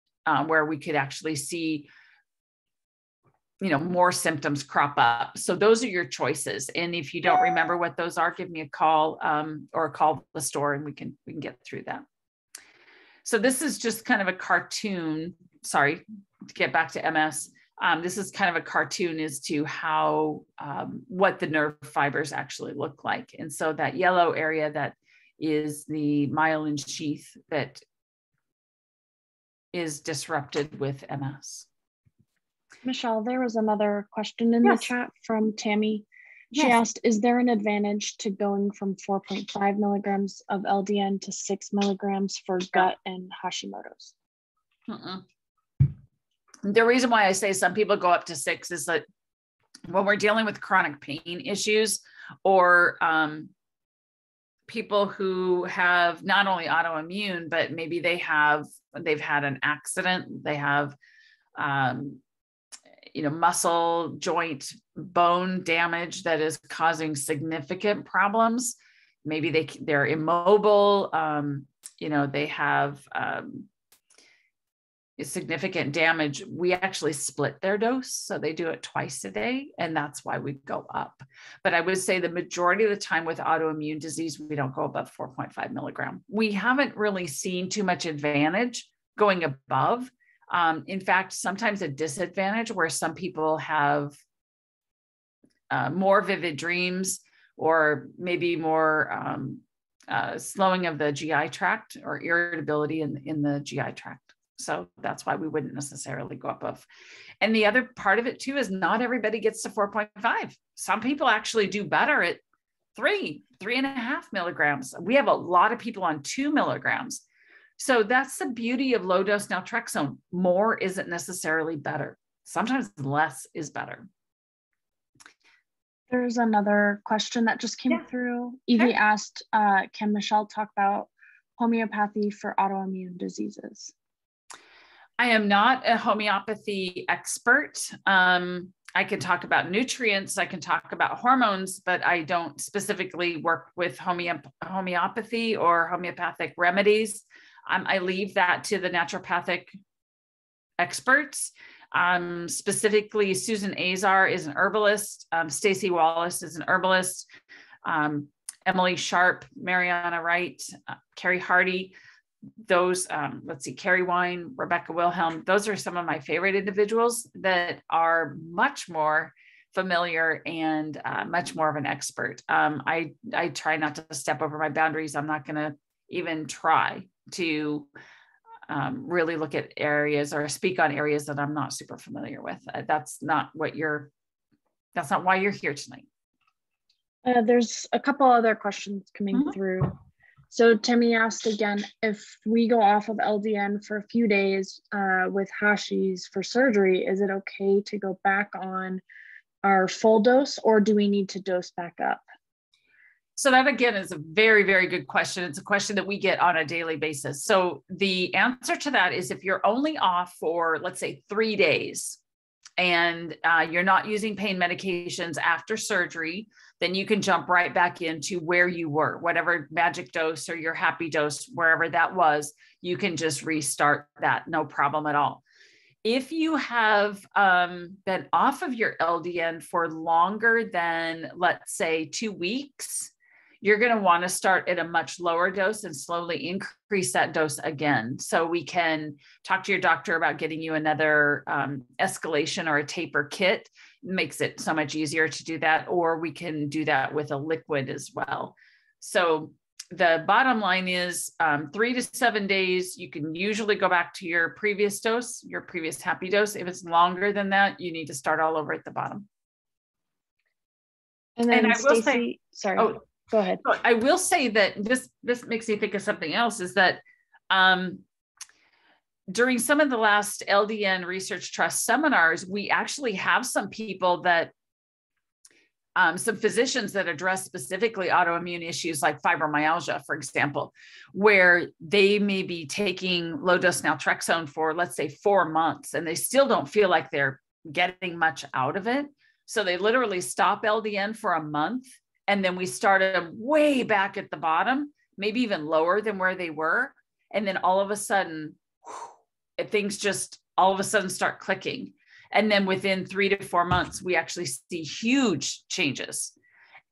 where we could actually see, more symptoms crop up. So those are your choices. And if you don't remember what those are, give me a call, or call the store and we can get through that. So this is just kind of a cartoon, sorry, to get back to MS. This is kind of a cartoon as to how, what the nerve fibers actually look like. And so that yellow area, that is the myelin sheath that is disrupted with MS. Michelle, there was another question in the chat from Tammy. She Yes. asked, is there an advantage to going from 4.5 milligrams of LDN to 6 milligrams for gut and Hashimoto's? Mm-mm. The reason why I say some people go up to 6 is that when we're dealing with chronic pain issues or people who have not only autoimmune, but maybe they've had an accident, they have muscle, joint, bone damage that is causing significant problems. Maybe they're immobile. They have significant damage. We actually split their dose. So they do it twice a day. And that's why we go up. But I would say the majority of the time with autoimmune disease, we don't go above 4.5 milligram. We haven't really seen too much advantage going above. In fact, sometimes a disadvantage where some people have more vivid dreams or maybe more slowing of the GI tract or irritability in the GI tract. So that's why we wouldn't necessarily go above. And the other part of it too is not everybody gets to 4.5. Some people actually do better at 3.5 milligrams. We have a lot of people on 2 milligrams. So that's the beauty of low dose naltrexone. More isn't necessarily better. Sometimes less is better. There's another question that just came through. Evie asked, can Michelle talk about homeopathy for autoimmune diseases? I am not a homeopathy expert. I can talk about nutrients, I can talk about hormones, but I don't specifically work with homeopathy or homeopathic remedies. I leave that to the naturopathic experts. Specifically, Susan Azar is an herbalist. Stacey Wallace is an herbalist. Emily Sharp, Mariana Wright, Carrie Hardy. Those, Carrie Wine, Rebecca Wilhelm, those are some of my favorite individuals that are much more familiar and much more of an expert. I try not to step over my boundaries. I'm not going to even try to really look at areas or speak on areas that I'm not super familiar with. That's not why you're here tonight. There's a couple other questions coming through. So Timmy asked again, if we go off of LDN for a few days with Hashis for surgery, is it okay to go back on our full dose or do we need to dose back up? So that again is a very, very good question. It's a question that we get on a daily basis. So the answer to that is if you're only off for, let's say, 3 days and you're not using pain medications after surgery, then you can jump right back into where you were, whatever magic dose or your happy dose, wherever that was, you can just restart that, no problem at all. If you have been off of your LDN for longer than, let's say, 2 weeks, you're going to want to start at a much lower dose and slowly increase that dose again. So we can talk to your doctor about getting you another escalation or a taper kit. It makes it so much easier to do that. Or we can do that with a liquid as well. So the bottom line is 3 to 7 days, you can usually go back to your previous dose, your previous happy dose. If it's longer than that, you need to start all over at the bottom. And then I will say, sorry. Oh, go ahead. I will say that this makes me think of something else is that during some of the last LDN Research Trust seminars, we actually have some people that, some physicians that address specifically autoimmune issues like fibromyalgia, for example, where they may be taking low dose naltrexone for, let's say, 4 months, and they still don't feel like they're getting much out of it. So they literally stop LDN for a month. And then we started them way back at the bottom, maybe even lower than where they were. And then all of a sudden, things just all of a sudden start clicking. And then within 3 to 4 months, we actually see huge changes.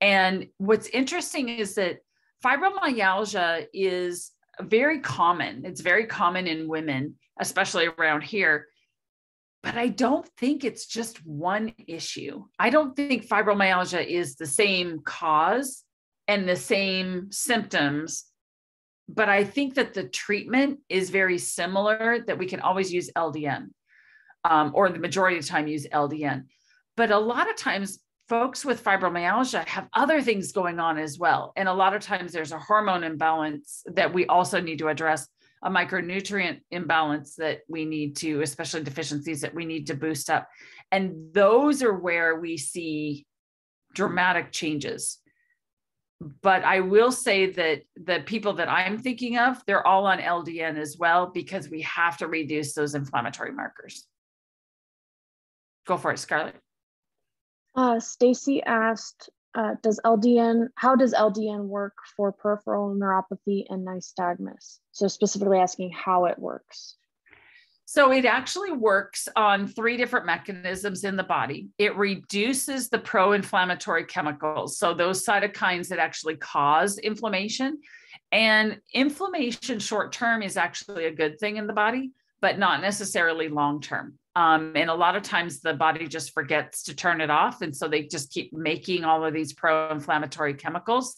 And what's interesting is that fibromyalgia is very common. It's very common in women, especially around here. But I don't think it's just one issue. I don't think fibromyalgia is the same cause and the same symptoms, but I think that the treatment is very similar, that we can always use LDN, or the majority of the time use LDN. But a lot of times folks with fibromyalgia have other things going on as well. And a lot of times there's a hormone imbalance that we also need to address, a micronutrient imbalance that we need to, especially deficiencies that we need to boost up. And those are where we see dramatic changes. But I will say that the people that I'm thinking of, they're all on LDN as well, because we have to reduce those inflammatory markers. Go for it, Scarlett. Stacy asked, how does LDN work for peripheral neuropathy and nystagmus? So specifically asking how it works. So it actually works on 3 different mechanisms in the body. It reduces the pro-inflammatory chemicals, so those cytokines that actually cause inflammation. And inflammation short-term is actually a good thing in the body, but not necessarily long-term. And a lot of times the body just forgets to turn it off. And so they just keep making all of these pro-inflammatory chemicals.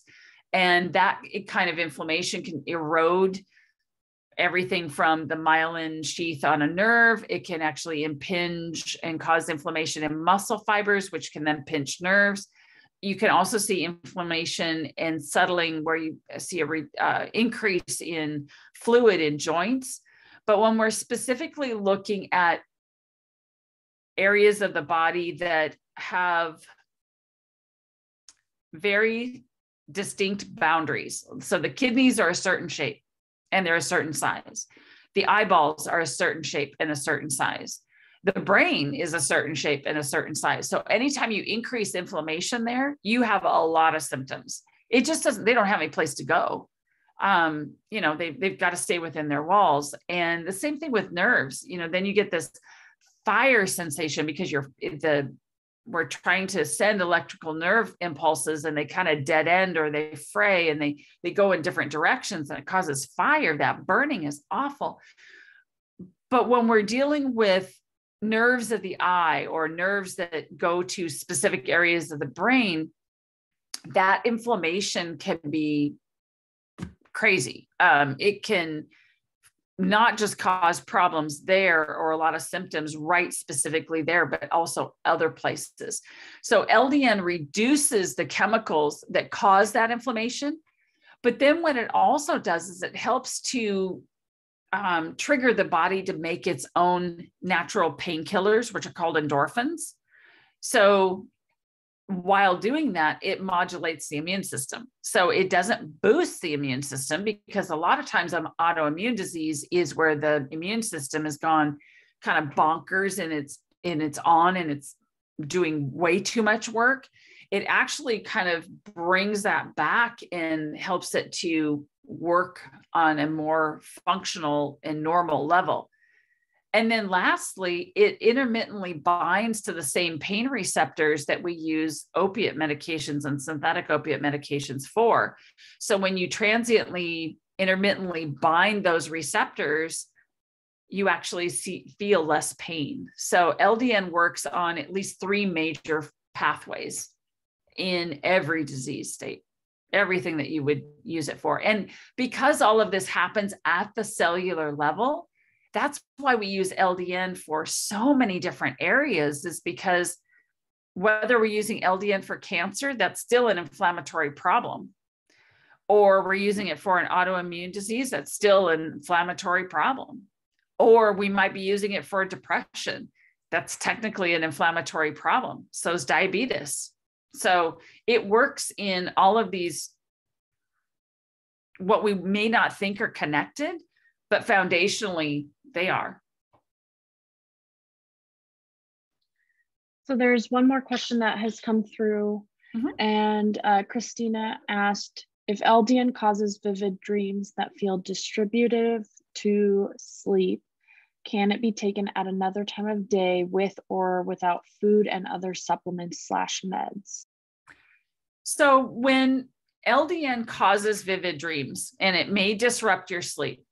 And that kind of inflammation can erode everything from the myelin sheath on a nerve. It can actually impinge and cause inflammation in muscle fibers, which can then pinch nerves. You can also see inflammation and settling where you see a increase in fluid in joints. But when we're specifically looking at areas of the body that have very distinct boundaries, so the kidneys are a certain shape and they're a certain size. The eyeballs are a certain shape and a certain size. The brain is a certain shape and a certain size. So anytime you increase inflammation there, you have a lot of symptoms. It just doesn't, they don't have any place to go. They've got to stay within their walls. And the same thing with nerves, then you get this fire sensation because we're trying to send electrical nerve impulses and they kind of dead end or they fray and they go in different directions and it causes fire. That burning is awful. But when we're dealing with nerves of the eye or nerves that go to specific areas of the brain, that inflammation can be crazy. It can not just cause problems there or a lot of symptoms right specifically there, but also other places. So LDN reduces the chemicals that cause that inflammation. But then what it also does is it helps to trigger the body to make its own natural painkillers, which are called endorphins. So while doing that, it modulates the immune system. So it doesn't boost the immune system, because a lot of times an autoimmune disease is where the immune system has gone kind of bonkers and it's doing way too much work. It actually kind of brings that back and helps it to work on a more functional and normal level. And then lastly, it intermittently binds to the same pain receptors that we use opiate medications and synthetic opiate medications for. So when you intermittently bind those receptors, you actually feel less pain. So LDN works on at least 3 major pathways in every disease state, everything that you would use it for. And because all of this happens at the cellular level, that's why we use LDN for so many different areas, is because whether we're using LDN for cancer, that's still an inflammatory problem, or we're using it for an autoimmune disease, that's still an inflammatory problem, or we might be using it for depression, that's technically an inflammatory problem. So is diabetes. So it works in all of these, what we may not think are connected, but foundationally they are. So there's one more question that has come through, and Christina asked, if LDN causes vivid dreams that feel distributive to sleep, can it be taken at another time of day with or without food and other supplements / meds? So when LDN causes vivid dreams, and it may disrupt your sleep,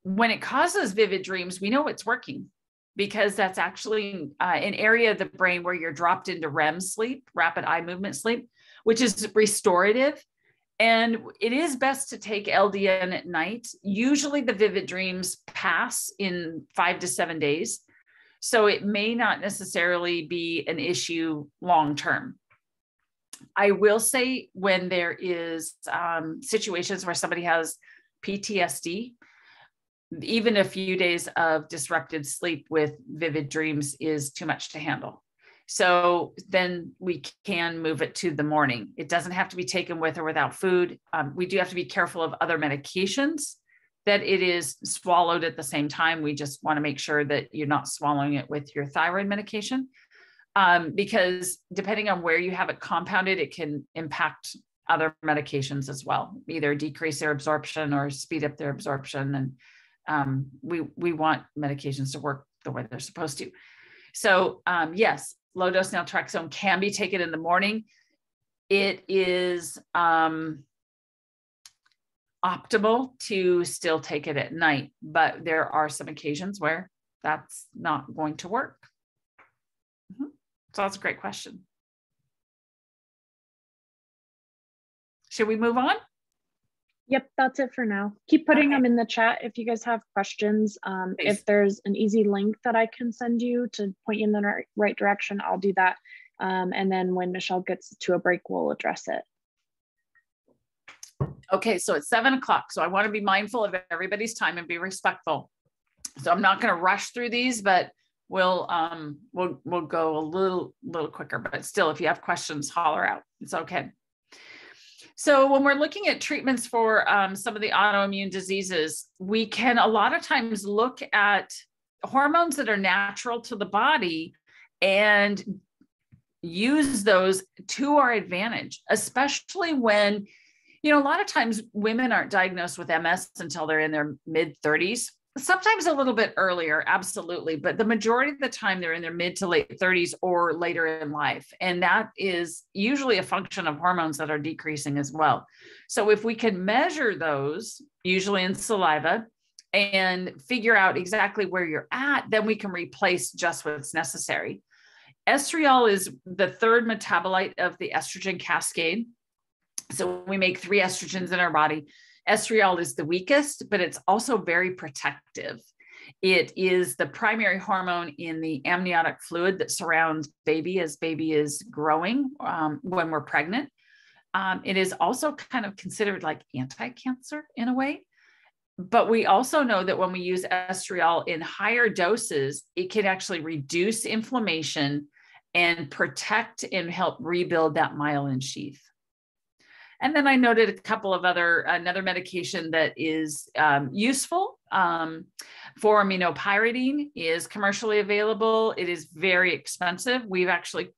when it causes vivid dreams, we know it's working, because that's actually an area of the brain where you're dropped into REM sleep, rapid eye movement sleep, which is restorative. And it is best to take LDN at night. Usually the vivid dreams pass in 5 to 7 days. So it may not necessarily be an issue long-term. I will say when there is situations where somebody has PTSD, even a few days of disrupted sleep with vivid dreams is too much to handle. So then we can move it to the morning. It doesn't have to be taken with or without food. We do have to be careful of other medications that it is swallowed at the same time. We just want to make sure that you're not swallowing it with your thyroid medication, because depending on where you have it compounded, it can impact other medications as well, either decrease their absorption or speed up their absorption. And we want medications to work the way they're supposed to. So yes, low dose naltrexone can be taken in the morning. It is optimal to still take it at night, but there are some occasions where that's not going to work. So that's a great question. Should we move on? Yep, that's it for now. Keep putting them in the chat if you guys have questions. If there's an easy link that I can send you to point you in the right direction, I'll do that. And then when Michelle gets to a break, we'll address it. Okay, so it's 7 o'clock. So I want to be mindful of everybody's time and be respectful. So I'm not going to rush through these, but we'll go a little quicker. But still, if you have questions, holler out. It's okay. So when we're looking at treatments for some of the autoimmune diseases, we can a lot of times look at hormones that are natural to the body and use those to our advantage, especially when, you know, a lot of times women aren't diagnosed with MS until they're in their mid-30s. Sometimes a little bit earlier, absolutely. But the majority of the time they're in their mid to late 30s or later in life. And that is usually a function of hormones that are decreasing as well. So if we can measure those, usually in saliva, and figure out exactly where you're at, then we can replace just what's necessary. Estriol is the third metabolite of the estrogen cascade. So we make 3 estrogens in our body. Estriol is the weakest, but it's also very protective. It is the primary hormone in the amniotic fluid that surrounds baby as baby is growing when we're pregnant. It is also kind of considered like anti-cancer in a way. But we also know that when we use estriol in higher doses, it can actually reduce inflammation and protect and help rebuild that myelin sheath. And then I noted a couple of another medication that is useful for aminopyridine is commercially available. It is very expensive. We've actually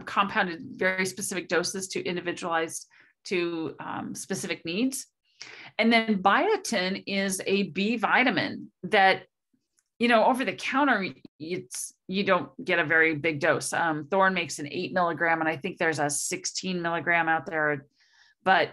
compounded very specific doses to individualized to specific needs. And then biotin is a B vitamin that, you know, over the counter, you don't get a very big dose. Thorne makes an 8 milligram, and I think there's a 16 milligram out there. But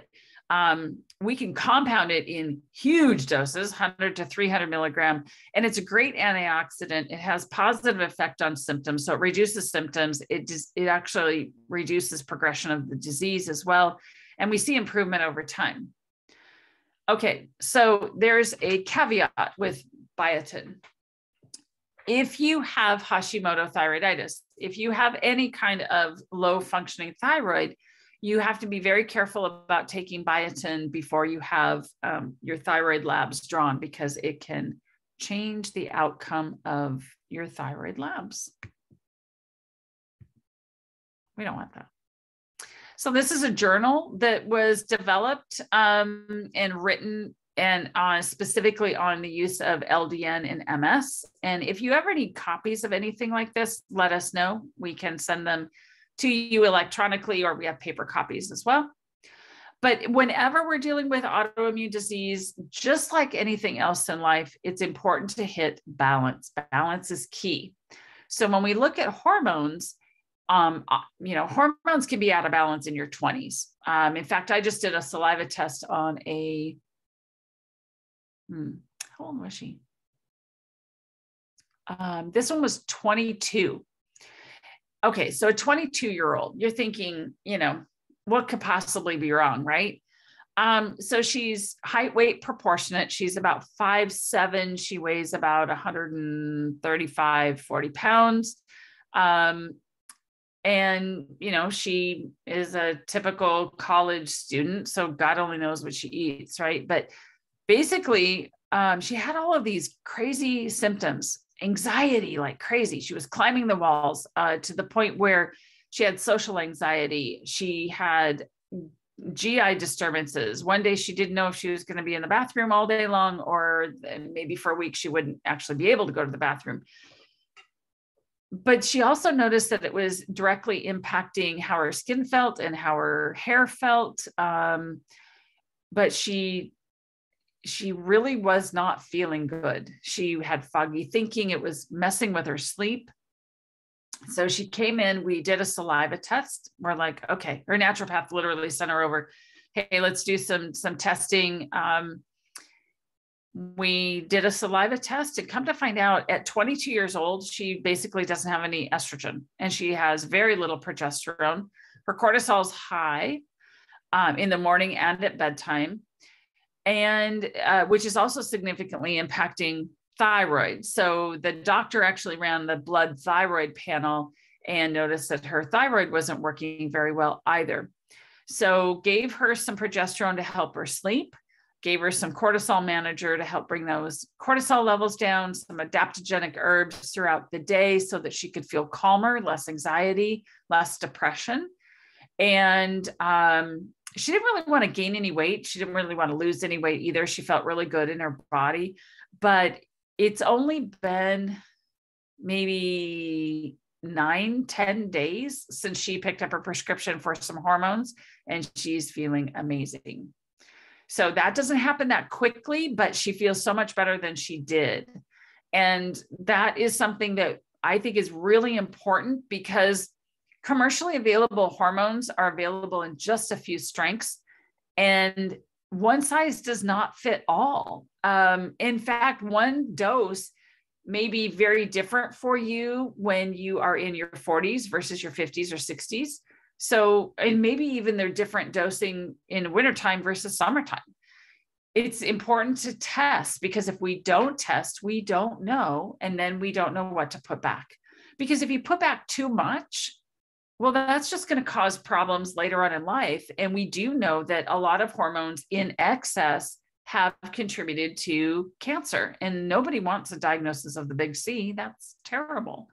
we can compound it in huge doses, 100 to 300 milligram, and it's a great antioxidant. It has positive effect on symptoms. So it reduces symptoms. It actually reduces progression of the disease as well. And we see improvement over time. Okay, so there's a caveat with biotin. If you have Hashimoto thyroiditis, if you have any kind of low functioning thyroid, you have to be very careful about taking biotin before you have your thyroid labs drawn, because it can change the outcome of your thyroid labs. We don't want that. So this is a journal that was developed and written and specifically on the use of LDN in MS. And if you ever need copies of anything like this, let us know. We can send them to you electronically, or we have paper copies as well. But whenever we're dealing with autoimmune disease, just like anything else in life, it's important to hit balance. Balance is key. So when we look at hormones, you know, hormones can be out of balance in your 20s. In fact, I just did a saliva test on a, how old was she? This one was 22. Okay, so a 22-year-old, you're thinking, you know, what could possibly be wrong, right? So she's height weight proportionate. She's about 5'7". She weighs about 135, 40 pounds. And, you know, she is a typical college student. So God only knows what she eats, right? But basically, she had all of these crazy symptoms, anxiety like crazy. She was climbing the walls to the point where she had social anxiety. She had GI disturbances. One day she didn't know if she was going to be in the bathroom all day long, or maybe for a week she wouldn't actually be able to go to the bathroom. But she also noticed that it was directly impacting how her skin felt and how her hair felt. But she really was not feeling good. She had foggy thinking. It was messing with her sleep. So she came in, we did a saliva test. We're like, okay, her naturopath literally sent her over. Hey, let's do some testing. We did a saliva test and come to find out at 22 years old, she basically doesn't have any estrogen and she has very little progesterone. Her cortisol is high in the morning and at bedtime, and which is also significantly impacting thyroid. So the doctor actually ran the blood thyroid panel and noticed that her thyroid wasn't working very well either. So gave her some progesterone to help her sleep, gave her some cortisol manager to help bring those cortisol levels down, some adaptogenic herbs throughout the day so that she could feel calmer, less anxiety, less depression. And she didn't really want to gain any weight. She didn't really want to lose any weight either. She felt really good in her body, but it's only been maybe 9-10 days since she picked up her prescription for some hormones, and she's feeling amazing. So that doesn't happen that quickly, but she feels so much better than she did. And that is something that I think is really important, because commercially available hormones are available in just a few strengths, and one size does not fit all. In fact, one dose may be very different for you when you are in your 40s versus your 50s or 60s. So, and maybe even they're different dosing in wintertime versus summertime. It's important to test, because if we don't test, we don't know. And then we don't know what to put back. Because if you put back too much, well, that's just going to cause problems later on in life. And we do know that a lot of hormones in excess have contributed to cancer, and nobody wants a diagnosis of the big C. That's terrible.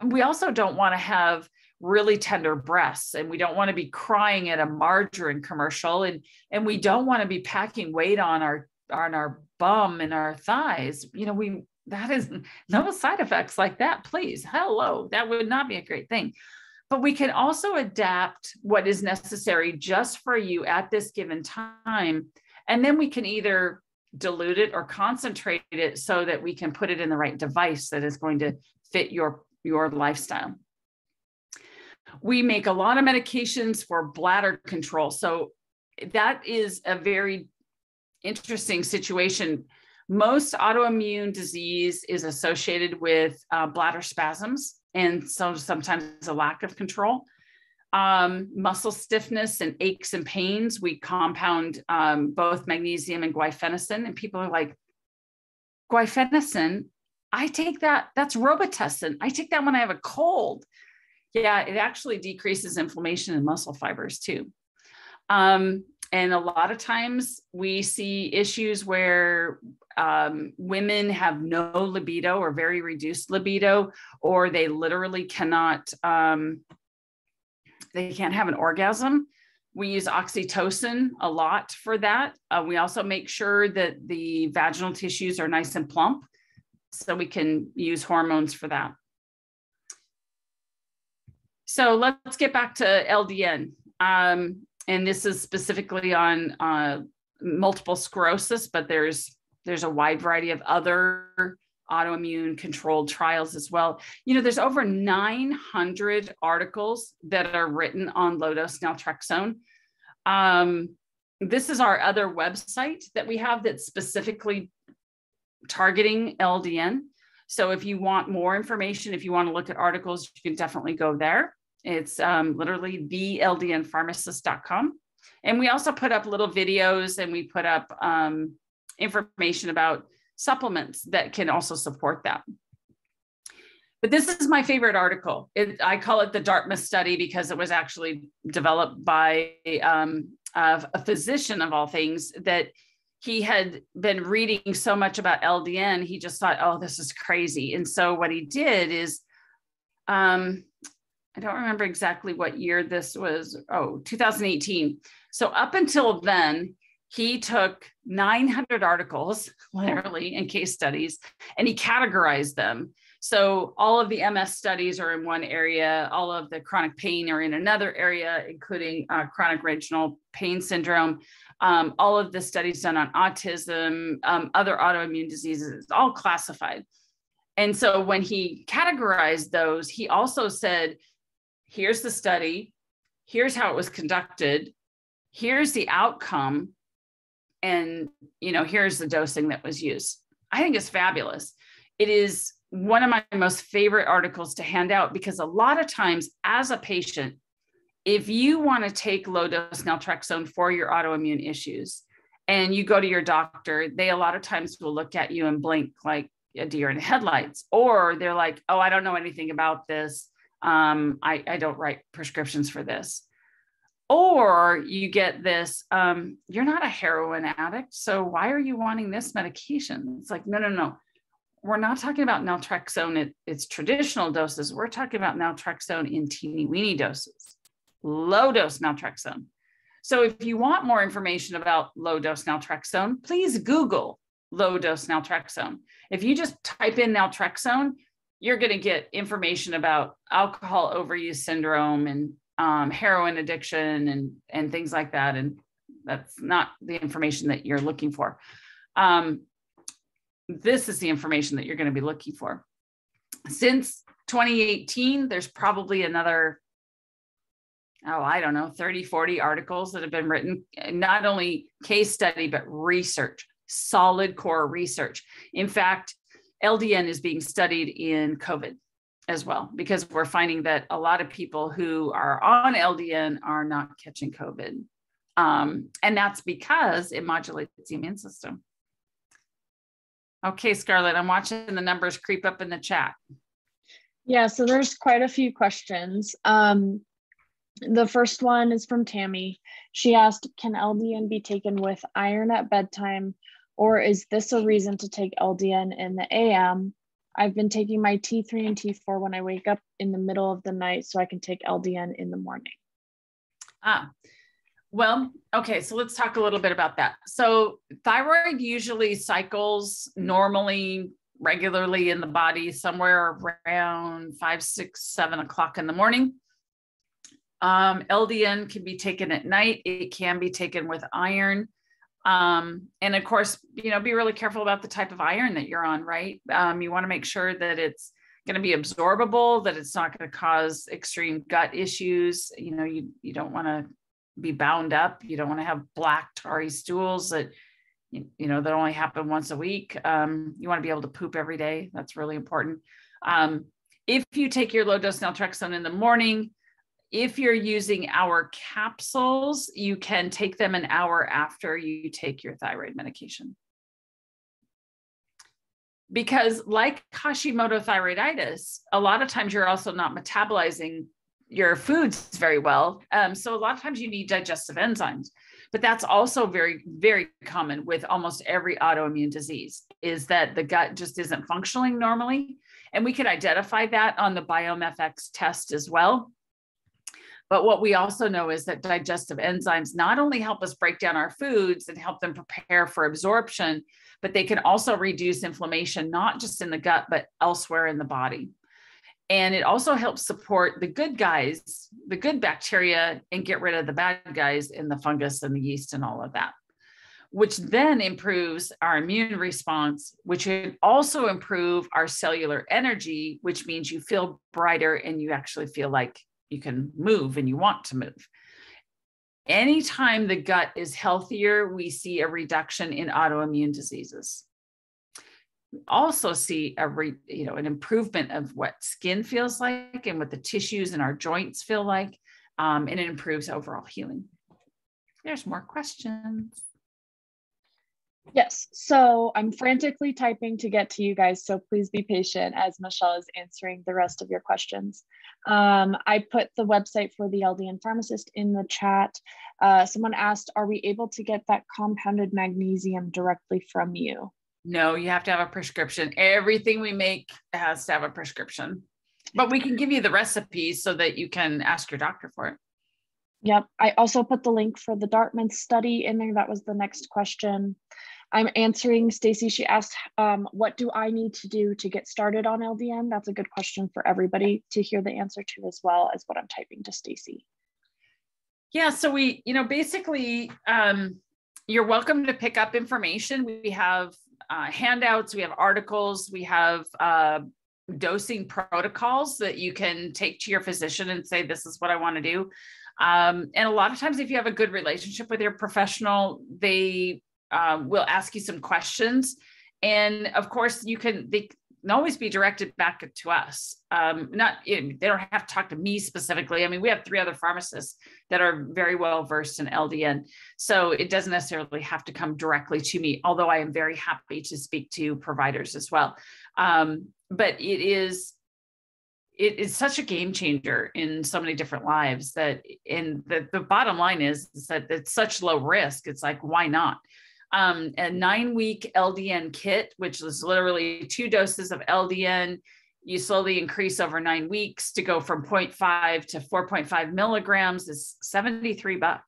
We also don't want to have really tender breasts, and we don't want to be crying at a margarine commercial, and we don't want to be packing weight on our bum and our thighs. You know, that is no side effects like that, please. Hello, that would not be a great thing. But we can also adapt what is necessary just for you at this given time. And then we can either dilute it or concentrate it so that we can put it in the right device that is going to fit your lifestyle. We make a lot of medications for bladder control. So that is a very interesting situation. Most autoimmune disease is associated with bladder spasms, and so sometimes a lack of control. Muscle stiffness and aches and pains, we compound both magnesium and guaifenesin, and people are like, guaifenesin, I take that, that's Robitussin. I take that when I have a cold. Yeah, it actually decreases inflammation in muscle fibers too. And a lot of times we see issues where women have no libido or very reduced libido, or they literally cannot, they can't have an orgasm. We use oxytocin a lot for that. We also make sure that the vaginal tissues are nice and plump, so we can use hormones for that. So let's get back to LDN. And this is specifically on multiple sclerosis, but there's a wide variety of other autoimmune controlled trials as well. You know, there's over 900 articles that are written on low-dose naltrexone. This is our other website that we have that's specifically targeting LDN. So if you want more information, if you want to look at articles, you can definitely go there. It's literally theldnpharmacist.com. And we also put up little videos, and we put up information about supplements that can also support that. But this is my favorite article. I call it the Dartmouth study because it was actually developed by a physician of all things, that he had been reading so much about LDN. He just thought, oh, this is crazy. And so what he did is, I don't remember exactly what year this was. Oh, 2018. So up until then, he took 900 articles, literally, and case studies, and he categorized them. So all of the MS studies are in one area, all of the chronic pain are in another area, including chronic regional pain syndrome, all of the studies done on autism, other autoimmune diseases, all classified. And so when he categorized those, he also said, here's the study, here's how it was conducted, here's the outcome, and here's the dosing that was used. I think it's fabulous. It is one of my most favorite articles to hand out, because a lot of times as a patient, if you want to take low dose naltrexone for your autoimmune issues and you go to your doctor, they a lot of times will look at you and blink like a deer in headlights, or they're like, oh, I don't know anything about this. I don't write prescriptions for this. Or you get this, you're not a heroin addict, so why are you wanting this medication? It's like, no. We're not talking about naltrexone at its traditional doses. We're talking about naltrexone in teeny weeny doses, low dose naltrexone. So if you want more information about low dose naltrexone, please Google low dose naltrexone. If you just type in naltrexone, you're going to get information about alcohol overuse syndrome and heroin addiction and things like that. And that's not the information that you're looking for. This is the information that you're going to be looking for. Since 2018, there's probably another, 30, 40 articles that have been written, not only case study, but research, solid core research. In fact, LDN is being studied in COVID as well, because we're finding that a lot of people who are on LDN are not catching COVID. And that's because it modulates the immune system. Okay, Scarlett, I'm watching the numbers creep up in the chat. Yeah, so there's quite a few questions. The first one is from Tammy. She asked, can LDN be taken with iron at bedtime, or is this a reason to take LDN in the AM? I've been taking my T3 and T4 when I wake up in the middle of the night, so I can take LDN in the morning. Well, okay, so let's talk a little bit about that. So thyroid usually cycles normally, regularly in the body somewhere around 5, 6, 7 o'clock in the morning. LDN can be taken at night. It can be taken with iron. And of course, be really careful about the type of iron that you're on, right? You want to make sure that it's going to be absorbable, that it's not going to cause extreme gut issues. You don't want to be bound up. You don't want to have black tarry stools that, that only happen once a week. You want to be able to poop every day. That's really important. If you take your low dose naltrexone in the morning, if you're using our capsules, you can take them an hour after you take your thyroid medication. Because like Hashimoto thyroiditis, a lot of times you're also not metabolizing your foods very well. So a lot of times you need digestive enzymes, but that's also very, very common with almost every autoimmune disease, is that the gut just isn't functioning normally. And we can identify that on the BiomeFX test as well. But what we also know is that digestive enzymes not only help us break down our foods and help them prepare for absorption, but they can also reduce inflammation, not just in the gut, but elsewhere in the body. And it also helps support the good guys, the good bacteria, and get rid of the bad guys in the fungus and the yeast and all of that, which then improves our immune response, which can also improve our cellular energy, which means you feel brighter and you actually feel like you can move and you want to move. Anytime the gut is healthier, we see a reduction in autoimmune diseases. We also see an improvement of what skin feels like and what the tissues in our joints feel like, and it improves overall healing. there's more questions. Yes, so I'm frantically typing to get to you guys, so please be patient as Michelle is answering the rest of your questions. I put the website for the LDN pharmacist in the chat. Someone asked, are we able to get that compounded magnesium directly from you? No, you have to have a prescription. Everything we make has to have a prescription, but we can give you the recipes so that you can ask your doctor for it. Yep, I also put the link for the Dartmouth study in there. That was the next question. I'm answering Stacy. She asked, what do I need to do to get started on LDN? That's a good question for everybody to hear the answer to, as well as what I'm typing to Stacy. Yeah, so we, basically, you're welcome to pick up information. We have handouts, we have articles, we have dosing protocols that you can take to your physician and say, this is what I want to do. And a lot of times, if you have a good relationship with your professional, they will ask you some questions. And of course, they can always be directed back to us. They don't have to talk to me specifically. I mean, we have 3 other pharmacists that are very well versed in LDN. So it doesn't necessarily have to come directly to me, although I am very happy to speak to providers as well. But it is such a game changer in so many different lives that the bottom line is that it's such low risk. It's like, why not? A 9-week LDN kit, which is literally 2 doses of LDN. You slowly increase over 9 weeks to go from 0.5 to 4.5 milligrams is $73.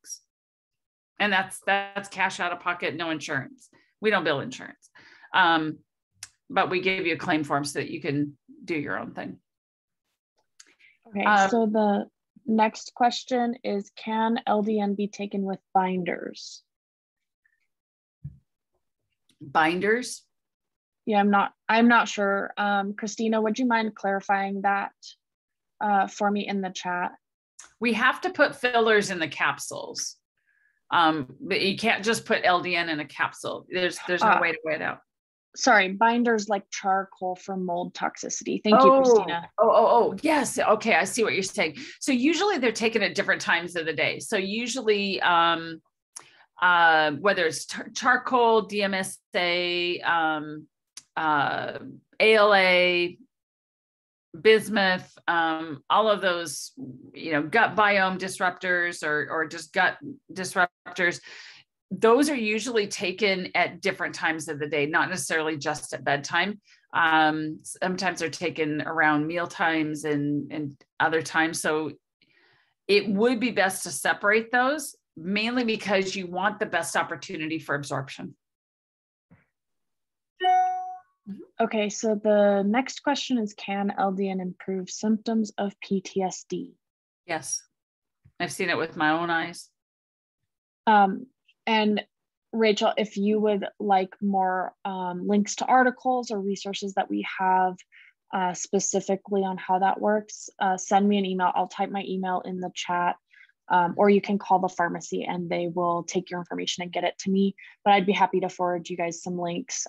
And that's cash out of pocket, no insurance. We don't bill insurance. But we give you a claim form so that you can do your own thing. Okay, so the next question is, can LDN be taken with binders? Binders? Yeah, I'm not sure. Christina, would you mind clarifying that for me in the chat? We have to put fillers in the capsules. But you can't just put LDN in a capsule. There's no way to weigh it out. Sorry, binders like charcoal for mold toxicity. Thank you, Christina. Oh, yes. Okay, I see what you're saying. So usually they're taken at different times of the day. So usually, whether it's charcoal, DMSA, ALA, bismuth, all of those, gut biome disruptors or just gut disruptors, those are usually taken at different times of the day, not necessarily just at bedtime. Sometimes they're taken around meal times and other times. So it would be best to separate those, mainly because you want the best opportunity for absorption. Okay, so the next question is, can LDN improve symptoms of PTSD? Yes, I've seen it with my own eyes. And Rachel, if you would like more links to articles or resources that we have specifically on how that works, send me an email. I'll type my email in the chat, or you can call the pharmacy and they will take your information and get it to me. But I'd be happy to forward you guys some links.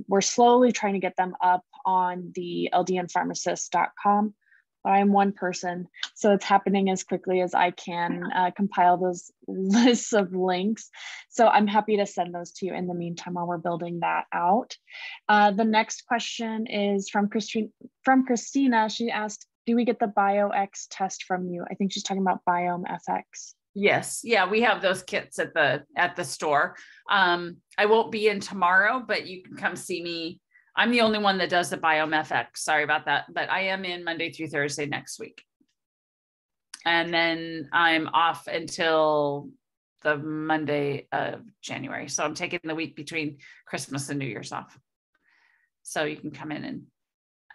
We're slowly trying to get them up on the ldnpharmacist.com. But I'm one person, so it's happening as quickly as I can compile those lists of links. So I'm happy to send those to you in the meantime while we're building that out. The next question is from Christina. She asked, do we get the BioX test from you? I think she's talking about Biome FX. Yes. Yeah, we have those kits at the store. I won't be in tomorrow, but you can come see me. I'm the only one that does the Biome FX. Sorry about that, but I am in Monday through Thursday next week. And then I'm off until the Monday of January. So I'm taking the week between Christmas and New Year's off. So you can come in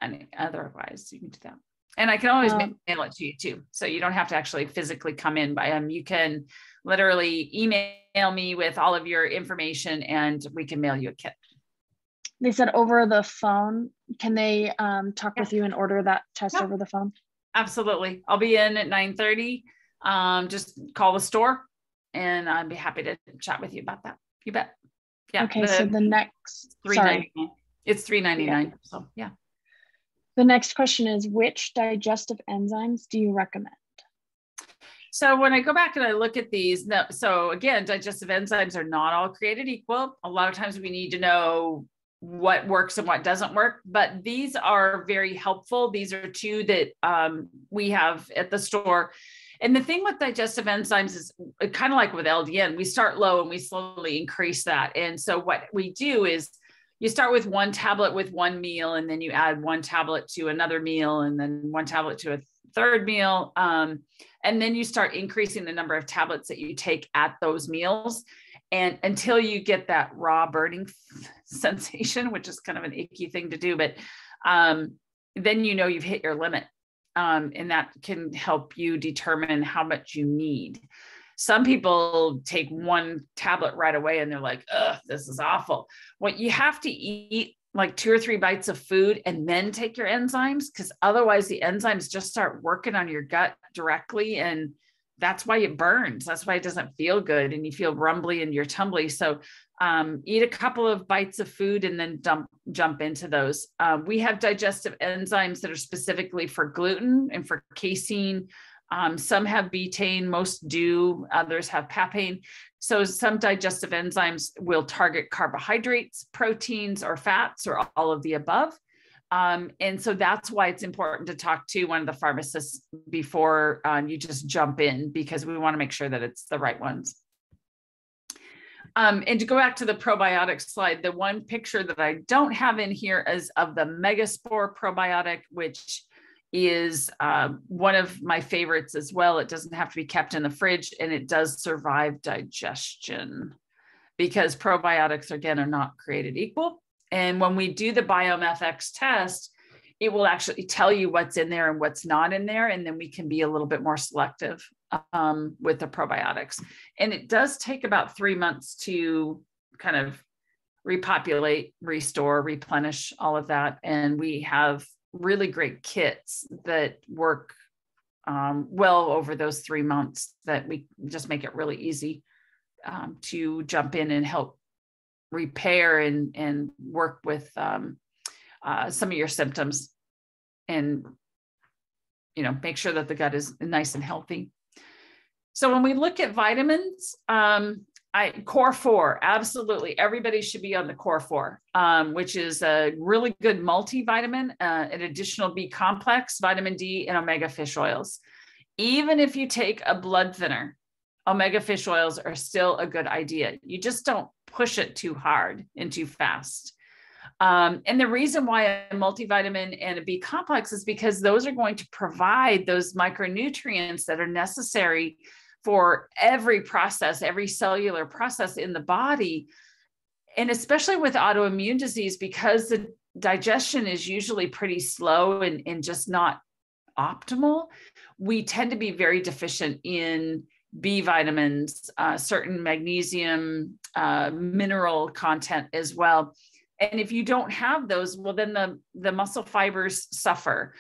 and otherwise you can do that. And I can always mail it to you too. So you don't have to actually physically come in, but you can literally email me with all of your information and we can mail you a kit. They said over the phone. Can they talk with you and order that test over the phone? Absolutely. I'll be in at 9:30. Just call the store and I'd be happy to chat with you about that. You bet. Yeah. Okay. So the next, it's $3.99. Yeah. So yeah. The next question is, which digestive enzymes do you recommend? So when I go back and I look at these, so again, digestive enzymes are not all created equal. A lot of times we need to know what works and what doesn't work, but these are very helpful. These are two that we have at the store. And the thing with digestive enzymes is kind of like with LDN, we start low and we slowly increase that. And so what we do is you start with one tablet with one meal, and then you add one tablet to another meal, and then one tablet to a third meal. And then you start increasing the number of tablets that you take at those meals, and until you get that raw burning sensation, which is kind of an icky thing to do, but then you know you've hit your limit. And that can help you determine how much you need. Some people take one tablet right away and they're like, ugh, this is awful. What you have to eat like 2 or 3 bites of food and then take your enzymes, because otherwise the enzymes just start working on your gut directly. And that's why it burns. That's why it doesn't feel good. And you feel rumbly and you're tumbly. So eat a couple of bites of food and then jump into those. We have digestive enzymes that are specifically for gluten and for casein. Some have betaine, most do, others have papain. So some digestive enzymes will target carbohydrates, proteins, or fats, or all of the above. And so that's why it's important to talk to one of the pharmacists before you just jump in, because we want to make sure that it's the right ones. And to go back to the probiotic slide, the one picture that I don't have in here is of the Megaspore probiotic, which is one of my favorites as well. It doesn't have to be kept in the fridge, and it does survive digestion, because probiotics, again, are not created equal. And when we do the BiomeFX test, it will actually tell you what's in there and what's not in there. And then we can be a little bit more selective with the probiotics. And it does take about 3 months to kind of repopulate, restore, replenish all of that. And we have really great kits that work well over those 3 months, that we just make it really easy to jump in and help repair and work with some of your symptoms, and make sure that the gut is nice and healthy. So when we look at vitamins, core 4, absolutely everybody should be on the core 4, which is a really good multivitamin, an additional B complex, vitamin D, and omega fish oils. Even if you take a blood thinner, omega fish oils are still a good idea. You just don't push it too hard and too fast. And the reason why a multivitamin and a B complex is because those are going to provide those micronutrients that are necessary for every process, every cellular process in the body. And especially with autoimmune disease, because the digestion is usually pretty slow and just not optimal, we tend to be very deficient in B vitamins, certain magnesium, mineral content as well. And if you don't have those, well, then the muscle fibers suffer.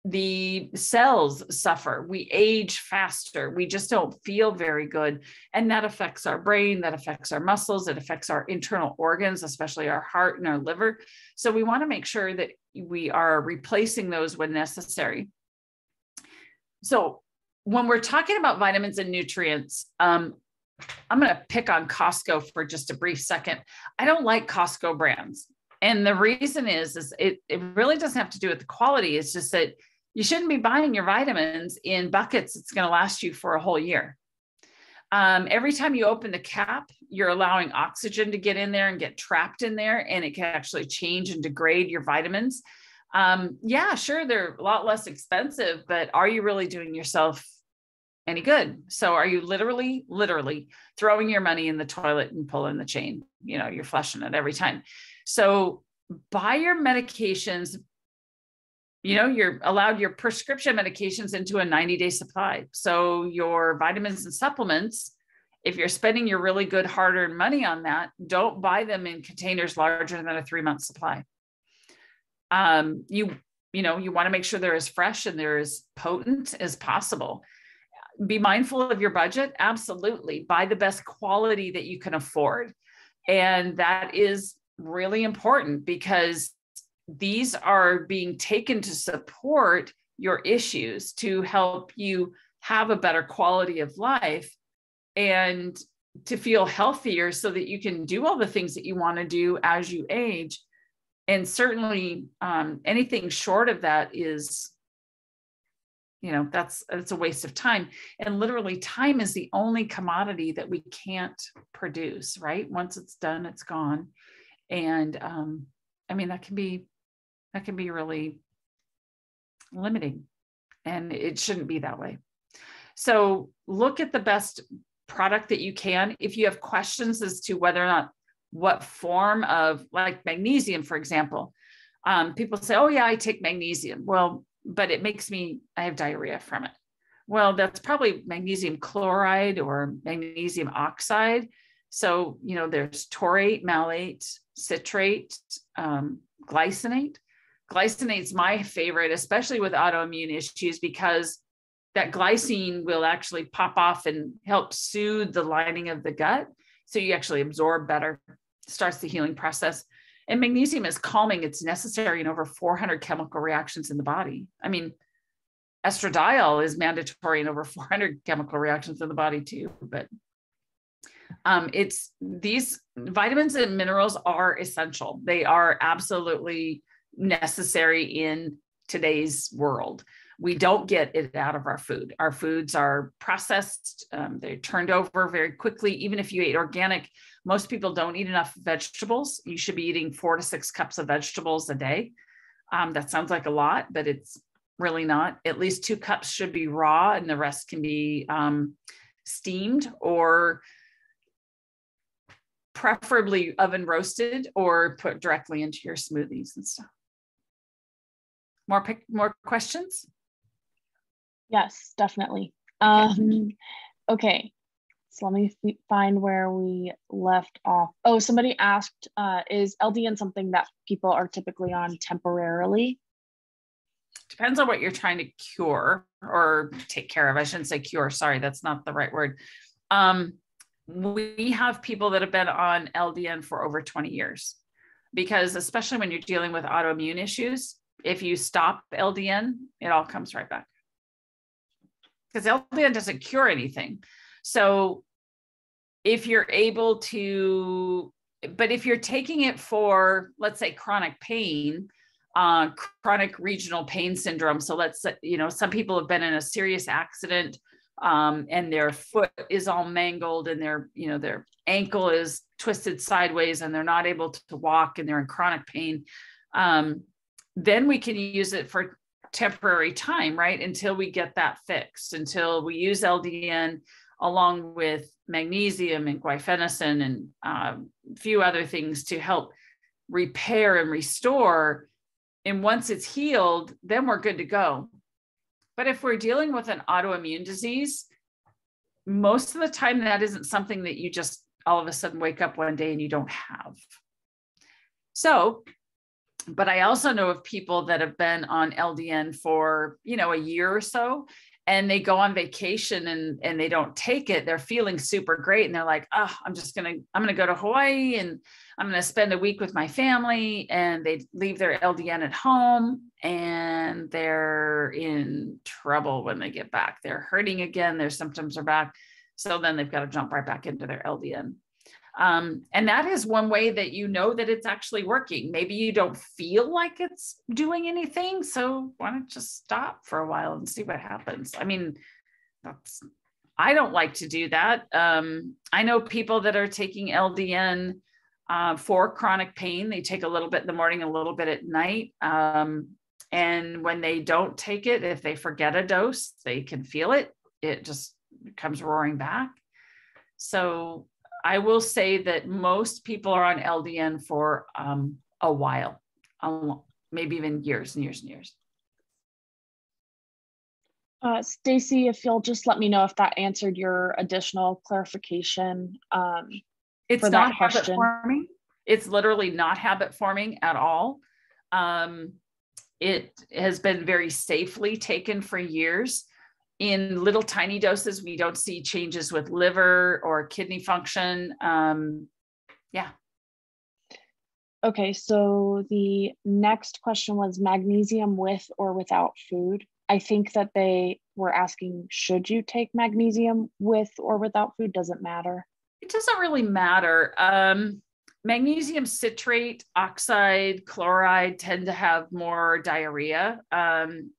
The cells suffer. We age faster. We just don't feel very good. And that affects our brain, that affects our muscles, it affects our internal organs, especially our heart and our liver. So we want to make sure that we are replacing those when necessary. So when we're talking about vitamins and nutrients, I'm going to pick on Costco for just a brief second. I don't like Costco brands. And the reason is it really doesn't have to do with the quality. It's just that you shouldn't be buying your vitamins in buckets. It's going to last you for a whole year. Every time you open the cap, you're allowing oxygen to get in there and get trapped in there, and it can actually change and degrade your vitamins. Yeah, sure, they're a lot less expensive, but are you really doing yourself any good? So are you literally throwing your money in the toilet and pulling the chain? You're flushing it every time. So buy your medications. You're allowed your prescription medications into a 90-day supply. So your vitamins and supplements, if you're spending your really good hard-earned money on that, don't buy them in containers larger than a 3-month supply. You want to make sure they're as fresh and they're as potent as possible. Be mindful of your budget. Absolutely. Buy the best quality that you can afford. And that is really important, because these are being taken to support your issues, to help you have a better quality of life and to feel healthier so that you can do all the things that you want to do as you age. And certainly anything short of that is, it's a waste of time. And literally time is the only commodity that we can't produce, right? Once it's done, it's gone. And that can be really limiting, and it shouldn't be that way. So look at the best product that you can. If you have questions as to whether or not what form of, like magnesium, for example, people say, oh yeah, I take magnesium. Well, but I have diarrhea from it. Well, that's probably magnesium chloride or magnesium oxide. So, there's taurate, malate, citrate, glycinate. Glycinate's my favorite, especially with autoimmune issues, because that glycine will actually pop off and help soothe the lining of the gut. So you actually absorb better, starts the healing process. And magnesium is calming. It's necessary in over 400 chemical reactions in the body. I mean, estradiol is mandatory in over 400 chemical reactions in the body too. But these vitamins and minerals are essential. They are absolutely necessary in today's world. We don't get it out of our food. Our foods are processed. They're turned over very quickly. Even if you ate organic, most people don't eat enough vegetables. You should be eating 4 to 6 cups of vegetables a day. That sounds like a lot, but it's really not. At least 2 cups should be raw, and the rest can be steamed or preferably oven roasted or put directly into your smoothies and stuff. More questions? Yes, definitely. Okay, so let me find where we left off. Oh, somebody asked, is LDN something that people are typically on temporarily? Depends on what you're trying to cure or take care of. I shouldn't say cure. Sorry, that's not the right word. We have people that have been on LDN for over 20 years, because especially when you're dealing with autoimmune issues, if you stop LDN, it all comes right back, because LDN doesn't cure anything. So if you're able to, but if you're taking it for, let's say, chronic pain, chronic regional pain syndrome. So let's say, some people have been in a serious accident and their foot is all mangled and their ankle is twisted sideways and they're not able to walk and they're in chronic pain. Then we can use it for temporary time, right? Until we get that fixed, until we use LDN along with magnesium and guaifenesin and a few other things to help repair and restore. And once it's healed, then we're good to go. But if we're dealing with an autoimmune disease, most of the time that isn't something that you just all of a sudden wake up one day and you don't have. So, but I also know of people that have been on LDN for, a year or so, and they go on vacation and they don't take it. They're feeling super great. And they're like, oh, I'm going to go to Hawaii and I'm going to spend a week with my family. And they leave their LDN at home and they're in trouble when they get back. They're hurting again. Their symptoms are back. So then they've got to jump right back into their LDN. And that is one way that that it's actually working. Maybe you don't feel like it's doing anything. So why don't you just stop for a while and see what happens? I mean, I don't like to do that. I know people that are taking LDN for chronic pain. They take a little bit in the morning, a little bit at night. And when they don't take it, if they forget a dose, they can feel it. It just comes roaring back. So I will say that most people are on LDN for a while, maybe even years and years and years. Stacy, if you'll just let me know if that answered your additional clarification. It's not habit forming. It's literally not habit forming at all. It has been very safely taken for years. In little tiny doses, we don't see changes with liver or kidney function. Yeah. Okay, so the next question was magnesium with or without food. I think that they were asking, should you take magnesium with or without food? Doesn't matter. It doesn't really matter. Magnesium citrate, oxide, chloride tend to have more diarrhea.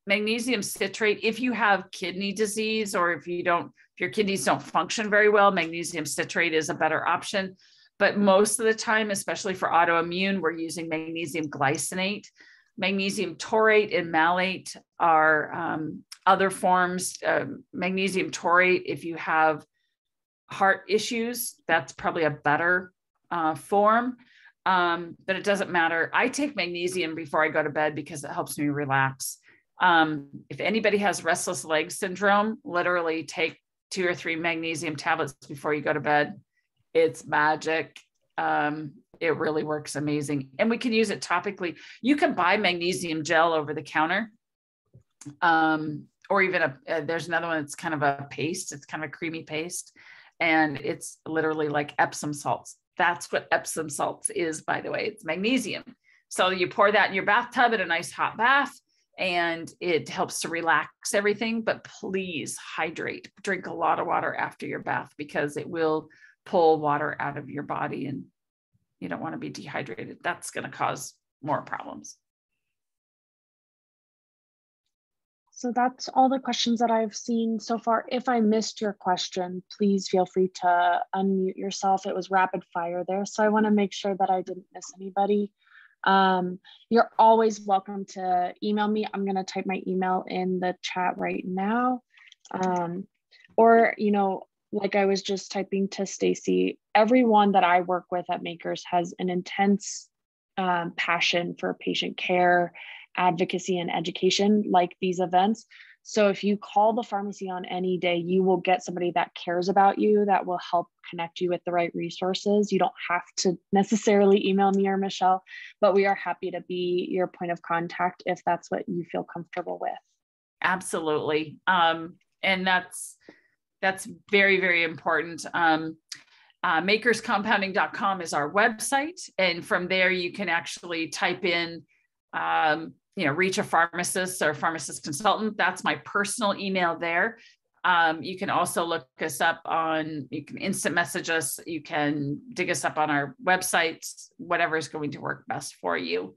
Magnesium citrate, if you have kidney disease or if your kidneys don't function very well, magnesium citrate is a better option. But most of the time, especially for autoimmune, we're using magnesium glycinate. Magnesium taurate and malate are other forms. Magnesium taurate, if you have heart issues, that's probably a better form, but it doesn't matter. I take magnesium before I go to bed because it helps me relax. If anybody has restless leg syndrome, literally take 2 or 3 magnesium tablets before you go to bed. It's magic. It really works amazing. And we can use it topically. You can buy magnesium gel over the counter. Or even there's another one that's kind of a paste. It's kind of a creamy paste. And it's literally like Epsom salts. That's what Epsom salts is, by the way. It's magnesium. So you pour that in your bathtub in a nice hot bath, and it helps to relax everything. But please hydrate. Drink a lot of water after your bath because it will pull water out of your body, and you don't want to be dehydrated. That's going to cause more problems. So that's all the questions that I've seen so far. If I missed your question, please feel free to unmute yourself. It was rapid fire there. So I want to make sure that I didn't miss anybody. You're always welcome to email me. I'm going to type my email in the chat right now. Or, you know, like I was just typing to Stacy, everyone that I work with at Makers has an intense passion for patient care, advocacy, and education, like these events. So if you call the pharmacy on any day, you will get somebody that cares about you, that will help connect you with the right resources. You don't have to necessarily email me or Michelle, but we are happy to be your point of contact if that's what you feel comfortable with. Absolutely. And that's very, very important. Makerscompounding.com is our website. And from there, you can actually type in, reach a pharmacist or pharmacist consultant. That's my personal email there. You can also look us up you can instant message us. You can dig us up on our website, whatever is going to work best for you.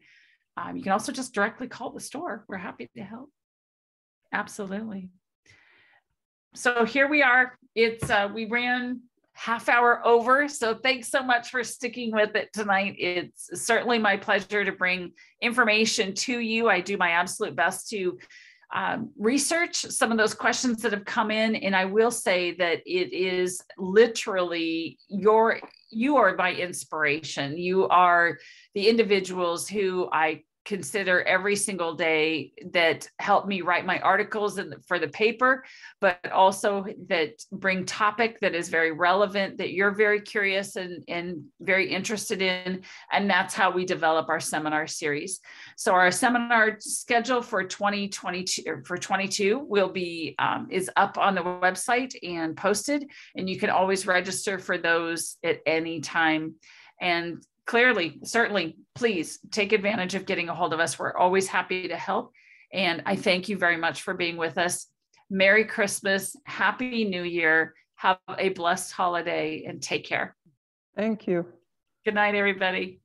You can also just directly call the store. We're happy to help. Absolutely. So here we are. We ran half hour over. So thanks so much for sticking with it tonight. It's certainly my pleasure to bring information to you. I do my absolute best to research some of those questions that have come in. And I will say that it is literally you are my inspiration. You are the individuals who I consider every single day that help me write my articles for the paper, but also that bring topic that is very relevant, that you're very curious and very interested in. And that's how we develop our seminar series. So our seminar schedule for 2022 will be, is up on the website and posted, and you can always register for those at any time. And clearly, certainly, please take advantage of getting a hold of us. We're always happy to help. And I thank you very much for being with us. Merry Christmas, Happy New Year. Have a blessed holiday and take care. Thank you. Good night, everybody.